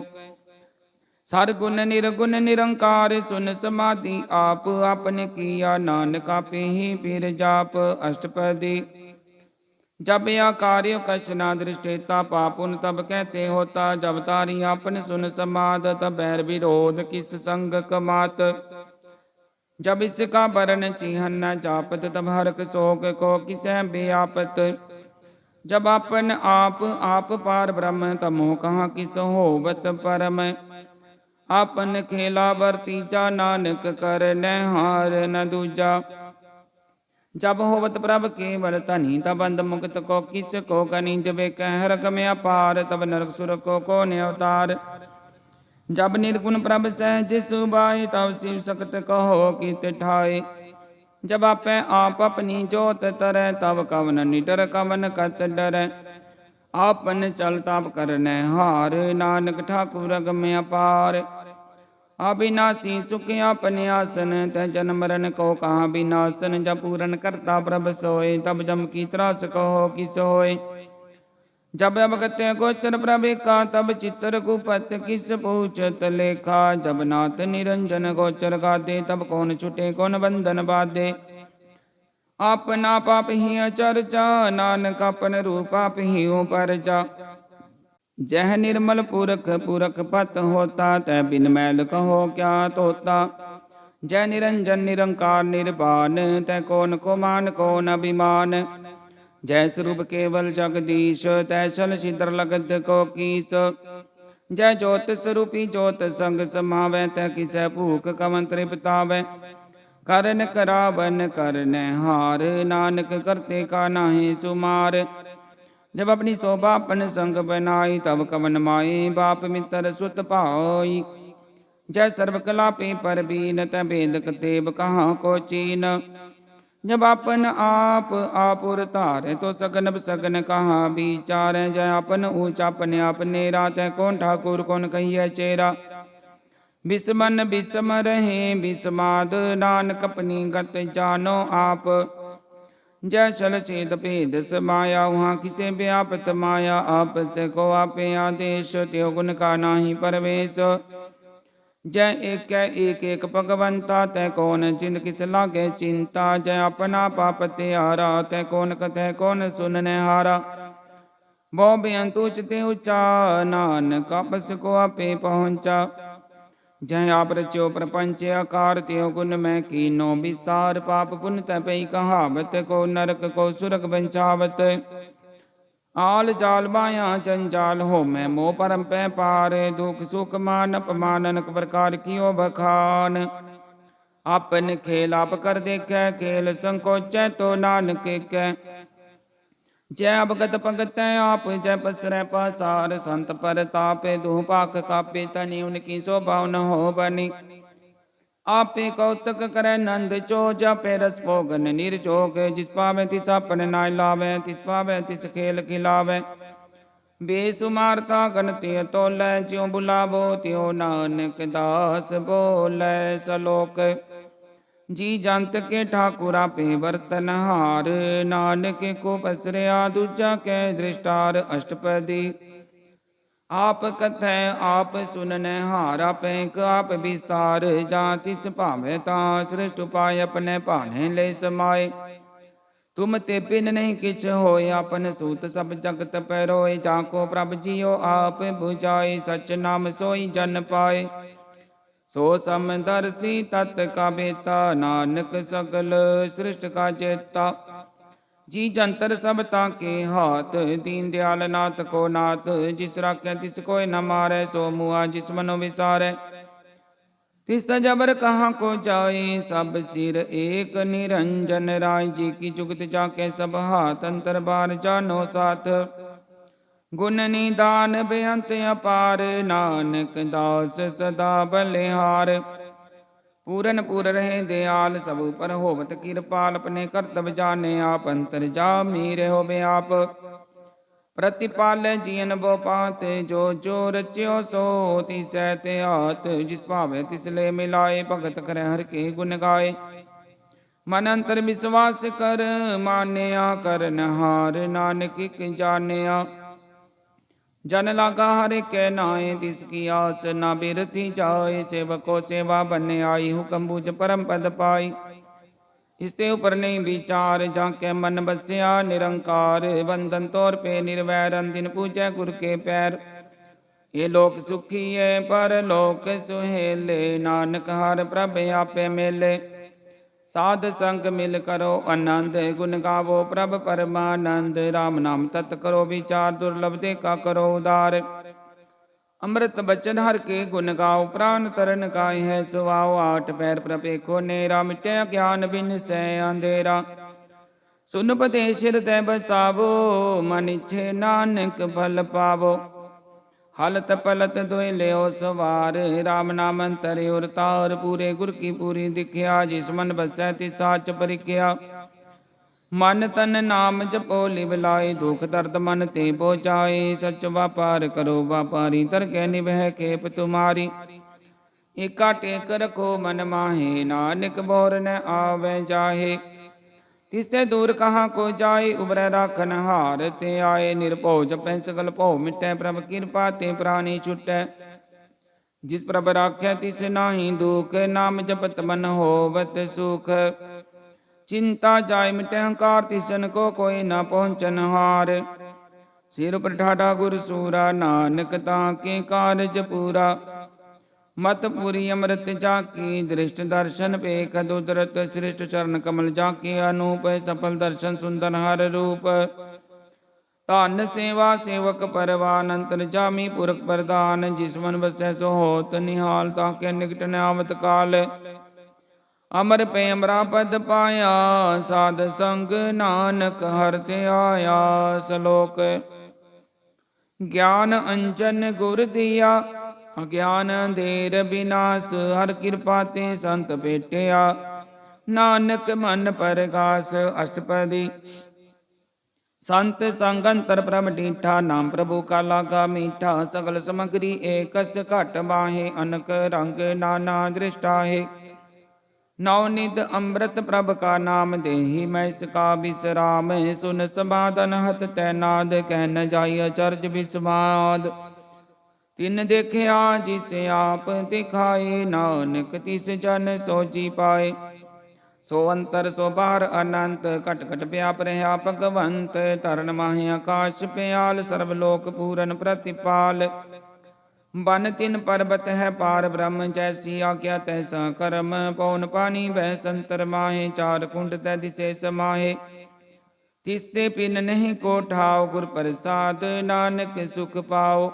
S1: सरगुण निर्गुण निरंकार, सुन समाधि आप। आपने किया नानक आपे ही फिर जाप। अष्टपदी जब या कार्य कष्ट ना दृष्टेता, पापुन तब कहते होता। जब तारी आपन सुन समाद, तब बैर विरोध किस संग कमात। जब इसका बरन चिन्ह न जापत, तब हरक शोक को किसै बेआपत। जब अपन आप पार ब्रह्म, तब मोह कहाँ किस होवत परम। आपन खेला वर्तीजा, नानक कर नहार न दूजा। जब होवत प्रभ केवल धनी, तब बंध मुक्त को किस को कनी। जब कह रकम अपार, तब नरक सुर को कौन अवतार। जब निर्गुण प्रभ सहज सुबाई, तब शिव सक्त कहो कित ठाए। जब आपे आप अपनी जोत तरह, तब कवन निडर कवन कत डर। आपन चल तब करने हार, नानक ठाकुर अगम अपार। अविनाशी सुख अपने आसन, तह जन्म मरण को कहा विनाशन। जब पूरन करता प्रभ सोए, तब जम की त्रास कहो कि सोए। जब अवगत गोचर प्रभ का, तब चित्र गुपत किस पूछत लेखा। जब नाथ निरंजन गोचर गादे, तब कौन छुटे कौन बंधन बाधे। अपना पाप ही चर्चा, नानक अपन रूप आप ही परजा। जह निर्मल पुरख पुरख पत होता, तह बिन मैल कहो क्या तोता। जय निरंजन निरंकार निर्वाण, तह कौन को मान कौन अभिमान। जय स्वरूप केवल जगदीश, तह सल सिद्र लगत को कीस। जय ज्योत स्वरूपी ज्योत संग समावै, तह किसै भूख कवन तृप्तावै। करन करावन करन हार, नानक करते का नाहि सुमार। जब अपनी शोभा अपन संग बनाई, तब कवन माई बाप मित्र सुत पाई। जय सर्व कला पे पर बीन, तह भेद कतेब कहाँ को चीन। जब अपन आप आपुर धारे तो सगन सगन कहाँ विचारे। जय अपन ऊंचा अपने अपने रात है कौन ठाकुर कौन कहिए चेरा। बिस्मन बिस्म रहे बिस्माद नानक अपनी गत जानो आप। जय चल छेद भेद समाया वहाँ किसे व्यापत माया। आप से को आपे आदेश त्यो गुण का नाही परवेश। जय एक एक भगवंता तय कौन जिन किस लागे चिंता। जय अपना पाप त्यारा तय कौन कथय कौन सुनने हारा। बो बेअंतु चिते ऊंचा नानक आपस को आपे पहुंचा। जय आप रच्यो प्रपंच आकार त्यो गुण में कीनो विस्तार। पाप पुण्य तपई कहावत को नरक को सुरग बंचावत। आल जाल माया जंजाल हो मैं मोह परम पै पार। दुख सुख मान अपमान अनक प्रकार कियो बखान। आपन खेल आप कर देखे खेल संकोच तो नानक के। जय अवगत भगत आप जय पसरै पासार। संत पर तापे दुह पाख कापे तनि उनकी शोभा न हो बनी। आपे कौतक करे नंद चो जपे रस भोगन निर्जोग। जिस पावे तिस अपन नाय लावे तिस पावे तिस खेल खिलावे। बेसुमारता गणति तोलै ज्यों बुलावो त्यों नानक दास बोले सलोक। जी जंत के ठाकुरा पे बर्तन हार। नानक को पसरया दूजा के दृष्टार। अष्टपदी आप कथै आप सुनने हारा पैंक आप विस्तार। जा तिस भावे ता सृष्ट उपाय अपने भाने ले समाए। तुम ते पिन नहीं किछ होए अपन सूत सब जगत पैरोए। जाको प्रभ जियो आप बुझाए सच नाम सोई जन पाए। सो समदर्शी तत् का बेता नानक सगल सृष्ट का जेता। जी जंतर सब ताके हाथ दीन दयाल नाथ को नाथ। जिस राखे तिस कोई न मारे सो मुआ जिस मनो विसारे। तिस जबर कहाँ को जाए सब सिर एक निरंजन राय। जी की जुगत जाके सब हाथ अंतर बार जानो साथ। गुण निदान बेअंत अपार नानक दास सदा बलिहार। पूरन पूर रहे दयाल सब पर होवत कृपाल। अपने कर्तव्य जाने आप अंतर जामी रहो बे आप। प्रतिपाल जियन बो पात जो जो रच्यो सो तिसै ते आत। जिस भावे तिसले मिलाए भगत करे हर के गुण गाए। मन अंतर विश्वास कर मान्या करन हार। नानक की जानिया जन लागा हर के नाए। तिसकी आस न बिरथी जाए। सेवको सेवा बन आई हुक्म बुझ परम पद पाई। इसते ऊपर नहीं विचार जाके मन बस्या निरंकार। बंधन तोर पे निर्वैर दिन पूजै गुर के पैर। ये लोक सुखी है पर लोक सुहेले। नानक हर प्रभ आपे मेले। साध संग मिल करो आनंद गुण गावो प्रभ परमानंद। राम नाम तत् करो विचार दुर्लभ देखा करो उदार। अमृत बचन हर के गुण गाओ प्राण तरन काय है सुवाओ। आठ पैर प्रपेखो नेरा मिटे ज्ञान बिन सै अंधेरा। सुन पदेश हृदय बसावो मन इच्छे नानक फल पावो। हलत पलत दोय ले सवार। राम नाम अंतरे उर तार। पूरे गुर की पूरी दिखिया जिस मन बसै तिस साच परिख्या। मन तन नाम जपो लिव लाए दुख दर्द मन ते पहुँचाए। सच व्यापार करो व्यापारी तरके निभह खेप तुम्हारी। एका टेक रखो मन माहे नानक बोर न आवे जाहे। तिसते दूर कहाँ को जाए उबरै राखन हार। ते आए निर्भो जपै सकल भो मिटै प्रभ कृपा ते प्राणी छुटै। जिस प्रभ राखै तिस नाही दुख नाम जपत मन होवत सुख। चिंता जाय मिटै हंकार तिस जन को कोई न पहुँचन हार। सिर पर ठाठा गुर सूरा नानक ताके कारज पूरा। मत पुरी अमृत जाकी दृष्ट दर्शन पेख दुदरत। श्रेष्ठ चरण कमल जाके अनूप सफल दर्शन सुंदर हर रूप। धन सेवा सेवक परवानंतर जामी पुरख प्रदान। जिस मन बसै सो होत निहाल ताके निकट न आवत काल। अमर पे अमरा पद पाया साध संग नानक हर ते आया। सलोक ज्ञान अंजन गुर दिया अज्ञान अंधेर विनाश। हर कृपा ते संत भेटिया ਨਾਨਕ ਮਨ ਪਰਗਾਸ। ਅਸ਼ਟਪਦੀ। ਸੰਤ ਸੰਗ ਅੰਤਰ ਪ੍ਰਭ ਡੀਠਾ, ਨਾਮ ਪ੍ਰਭੂ ਕਾ ਲਾਗਾ ਮੀਠਾ। ਸਗਲ ਸਮਗਰੀ ਏਕਸ ਘਟ ਬਾਹੇ, ਅਨਕ ਰੰਗ ਨਾਨਾ ਦ੍ਰਿਸ਼ਟਾਹੇ। ਨੌ ਨਿਧ ਅੰਮ੍ਰਿਤ ਪ੍ਰਭ ਕਾ ਨਾਮ ਦੇਹੀ, ਮੈਂ ਇਸ ਕਾ ਬਿਸਰਾਮ। ਸੁਨ ਸਮਾਦਨ ਹਤ ਤੈਨਾਦ, ਕਹਿ ਨ ਜਾਈ ਅਚਰਜ ਬਿਸਮਾਦ। ਤਿਨ ਦੇਖਿਆ ਜਿਸ ਆਪ ਦਿਖਾਏ, ਨਾਨਕ ਤਿਸ ਜਨ ਸੋਜੀ ਪਾਏ। ਸੋ ਅੰਤਰ ਸੋ ਬਾਹਰ ਅਨੰਤ, ਘਟ ਘਟ ਵਿਆਪ ਰਹਾ ਭਗਵੰਤ। ਧਰਨ ਮਾਹਿ ਆਕਾਸ਼ ਪਿਆਲ, ਸਰਬ ਲੋਕ ਪੂਰਨ ਪ੍ਰਤਿਪਾਲ। ਬਨ ਤਿਨ ਪਰਬਤ ਹੈ ਪਾਰ ਬ੍ਰਹਮ, ਜੈਸੀ ਆਗਿਆ ਤੈਸਾ ਕਰਮ। ਪਉਨ ਪਾਣੀ ਬਹਿ ਸੰਤਰ ਮਾਹੇ, ਚਾਰ ਕੁੰਡ ਤੈ ਦਿਸੇ ਸਮਾਹੇ। ਤਿਸ ਤੇ ਪਿਨ ਨਹੀਂ ਕੋ ਠਾਉ, ਗੁਰ ਪ੍ਰਸਾਦ ਨਾਨਕ ਸੁਖ ਪਾਓ।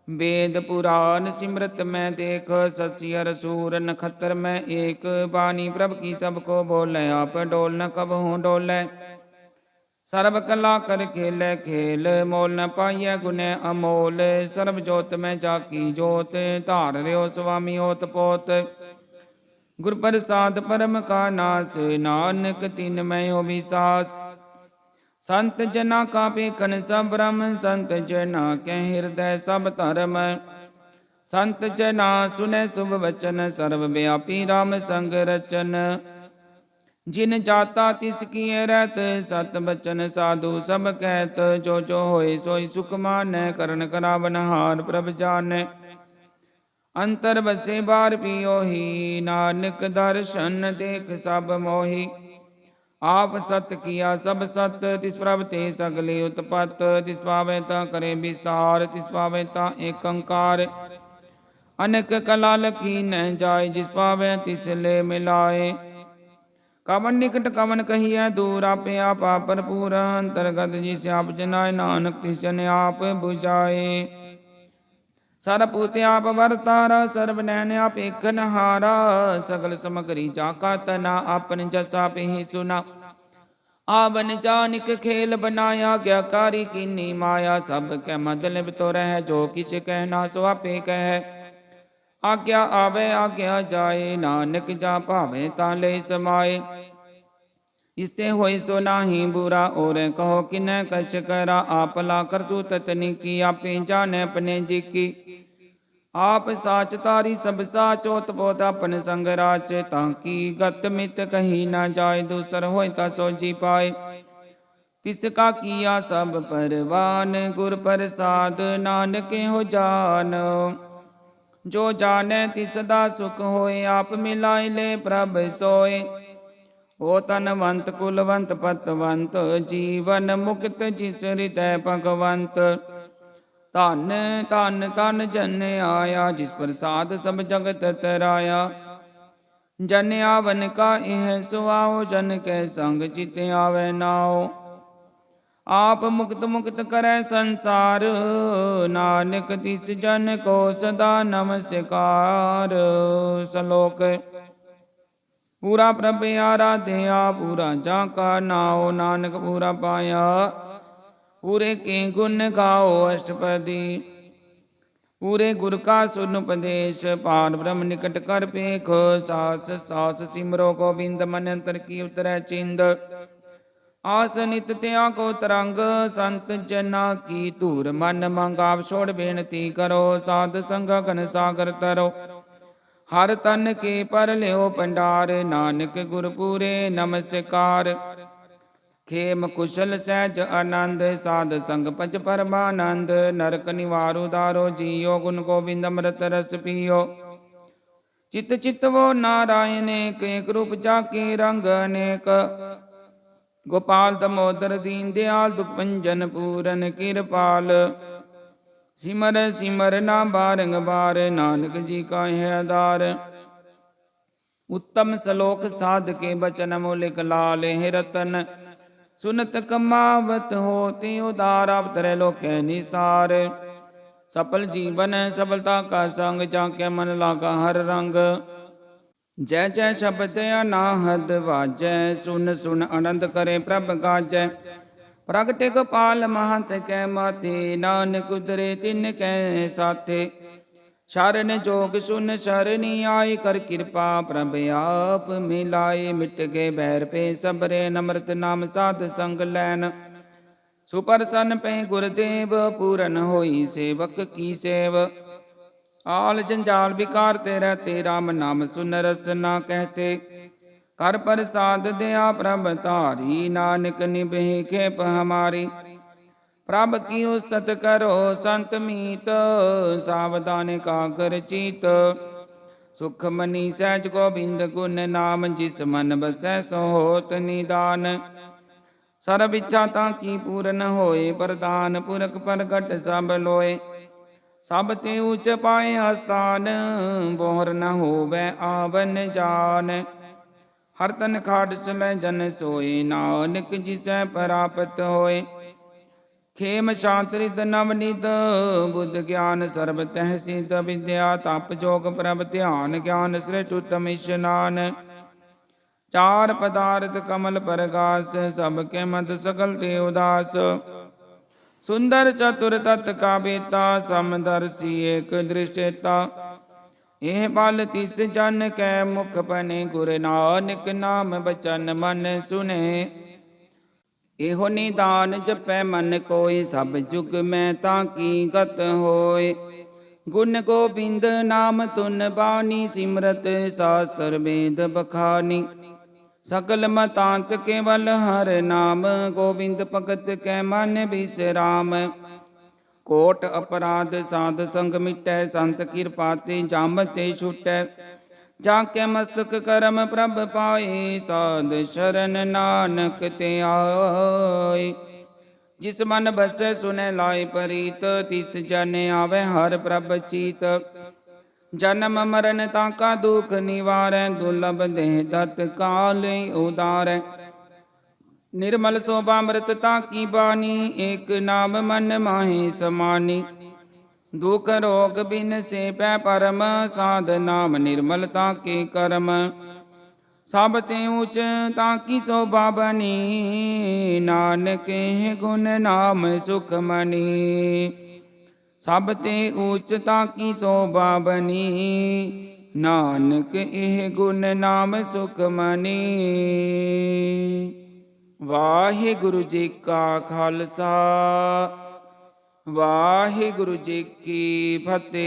S1: वेद पुराण सिमरत मैं देख, शशि अर सूर नखत्र मैं एक। बानी प्रभ की सबको बोले, आप डोल न कबहूँ डोले। सर्व कला कर खेले खेल, मोल न पाइय गुने अमोल। सर्व जोत में जाकी जोत, धार रहो स्वामी ओत पोत। गुर प्रसाद परम का नास, नानक तिन मैं हो विसास। संत जना का पेखन सब ब्रह्म, संत जना के हृदय सब धर्म। संत जना सुने शुभ वचन, सर्व व्यापी राम संग रचन। जिन जाता तिस की रहत, सत बचन साधु सब कहत। जो जो होए सोई सुख मानै, करण करावन हार प्रभ जानै। अंतर बसे बार पियोही, नानक दर्शन देख सब मोही। आप सत किया सब सत, तिस प्रभ ते सगले उत्पत। तिस पावे ता करे विस्तार, तिस पावे ता एक अंकार। अनेक कला लखी न जाय, जिस पावे तिस ले मिलाए। कवन निकट कवन कहिए दूर, आपे आपा भरपूर। अंतर्गत जिस आप जनाय, नानक तिस जन आप बुझाए। सरपूत आप वरतारा, सर्व नैन आप एकन हारा। सगल समगरी जाका तना, आपन जसा पे ही सुना। आवन जानिक खेल बनाया, ज्ञाकारी कीनी माया। सब कै मतलब तो रह, जो किस कहना सो आपे कह। आज्ञा आवे आज्ञा जाए, नानक जा भावे ता ले समाए। इसते होए सो नाही बुरा, और कहो किन्ह कश करा। आप ला करतूत तनी की, आपे जाने अपने जी की। आप साच तारी सब साच, ओत पोत अपन संग राच। ताकि गत मित कही ना जाय, दूसर होय ता सो जी पाए। तिसका किया सब परवान, गुर प्रसाद नानक हो जान। जो जाने तिस सदा सुख होए, आप मिलाए ले प्रभ सोए। ओ तनवंत कुलवंत पतवंत, जीवन मुक्त जिस हृदय भगवंत। धन धन धन जन आया, जिस प्रसाद सब जगत तराया। जन आवन का यह सुआओ, जन के संग चित आवे नाओ। आप मुक्त मुक्त करे संसार, नानक तिस जन को सदा नमस्कार। श्लोक। पूरा प्रभ आराध्या, पूरा जाका नाओ। नानक पूरा पाया, पूरे के गुण गाओ। अष्टपदी। पूरे गुर का सुन उपदेश, पार ब्रह्म निकट कर पेख। सास सास सिमरो गोविंद, मन अंतर की उतरै चिंद। आस नित त्या को तरंग, संत जना की धूर मन मंगाव। छोड़ बेनती करो, साध संग घन सागर तरो। हर तन के पर लियो भंडार, नानक गुर पूरे नमस्कार। खेम कुशल सहज आनंद, साध संग पच परमानंद। नरक निवारु दारो जियो, गुण गोविंद अमृत रस पियो। चित चित वो नारायण एक, एक रूप जाके रंग अनेक। गोपाल दमोदर दीन दयाल, दुख भंजन पूरन कृपाल। सिमर सिमर ना बारंबार, नानक जी का है आधार। उत्तम श्लोक साध के बचन मूलिक लाल। हे रतन सुनत कमावत होती उदार, आप तरह लोके निस्तार। सफल जीवन सफलता का संग, जाके मन लागा हर रंग। जय जय शब्द अनाहद वाजै, सुन सुन आनंद करे प्रभ गाजै। प्रगटे गोपाल महंत कै माथे, नानक उतरे तिन कै साथे। शरण जोग सुन शरणी आए, कर कृपा प्रभ आप मिलाए। मिट गए बैर पे सबरे, नमृत नाम साध संग लैन। सुप्रसन्न पे गुरदेव, पूरन होई सेवक की सेव। आल जंजाल विकार ते रहते, राम नाम सुन रसना कहते। कर प्रसाद दया प्रभ तारी, नानक निभे खेप हमारी। प्रभ की उस्तत करो संत मीत, सावधान काकर चीत। सुख मनी सहज गोबिंद गुण नाम, जिस मन बसै सो होत निदान। सर्ब इच्छा ताकी पूरन होए, प्रदान पुरख प्रगट सब लोए। सब ते ऊच पाए आस्थान, बोहर न होवै आवन जान। हर तन खाट चलै जन सोए, नानक जिसै प्राप्त होए। खेम शांत रित नवनित, बुद्ध ज्ञान सर्ब तह सिद्ध। विद्या तप जोग प्रभ ध्यान, ज्ञान श्रेष्ठ उत्तम स्नान। चार पदार्थ कमल परगास, सबके मत सकल ते उदास। सुंदर चतुर तत् का बेता, समदर्शी एक दृष्टेता। एह बल तिस जन कै मुख बने, गुरु नानक नाम बचन मन सुने। एहो निदान जपै मन कोय, सब जुग में ताकी गत होय। गुण गोबिंद नाम तुन बानी, सिमरत शास्त्र वेद बखानी। सकल मतांत केवल हर नाम, गोबिंद भगत कै मन बिसराम। कोट अपराध साध संग मिटै, संत कृपा ते जाम ते छुटै। जाके मस्तक करम प्रभ पाए, साध शरण नानक ते आए। जिस मन बसै सुनै लाए परीत, तिस जन आवे हर प्रभ चीत। जन्म मरण ताका दुख निवारै, दुर्लभ देह तत्काल उदारै। निर्मल शोभामृत ताकी बानी, एक नाम मन माहे समानी। दुख रोग बिन से पै परम, साध नाम निर्मलता के कर्म। सब ते ऊच ताकी शोभा बनी, नानक है गुण नाम सुख मनी। सब ते ऊच ताकी शोभा बनी, नानक एह गुण नाम सुख मनी। वाहिगुरु जी का खालसा, वाहिगुरु जी की फतेह।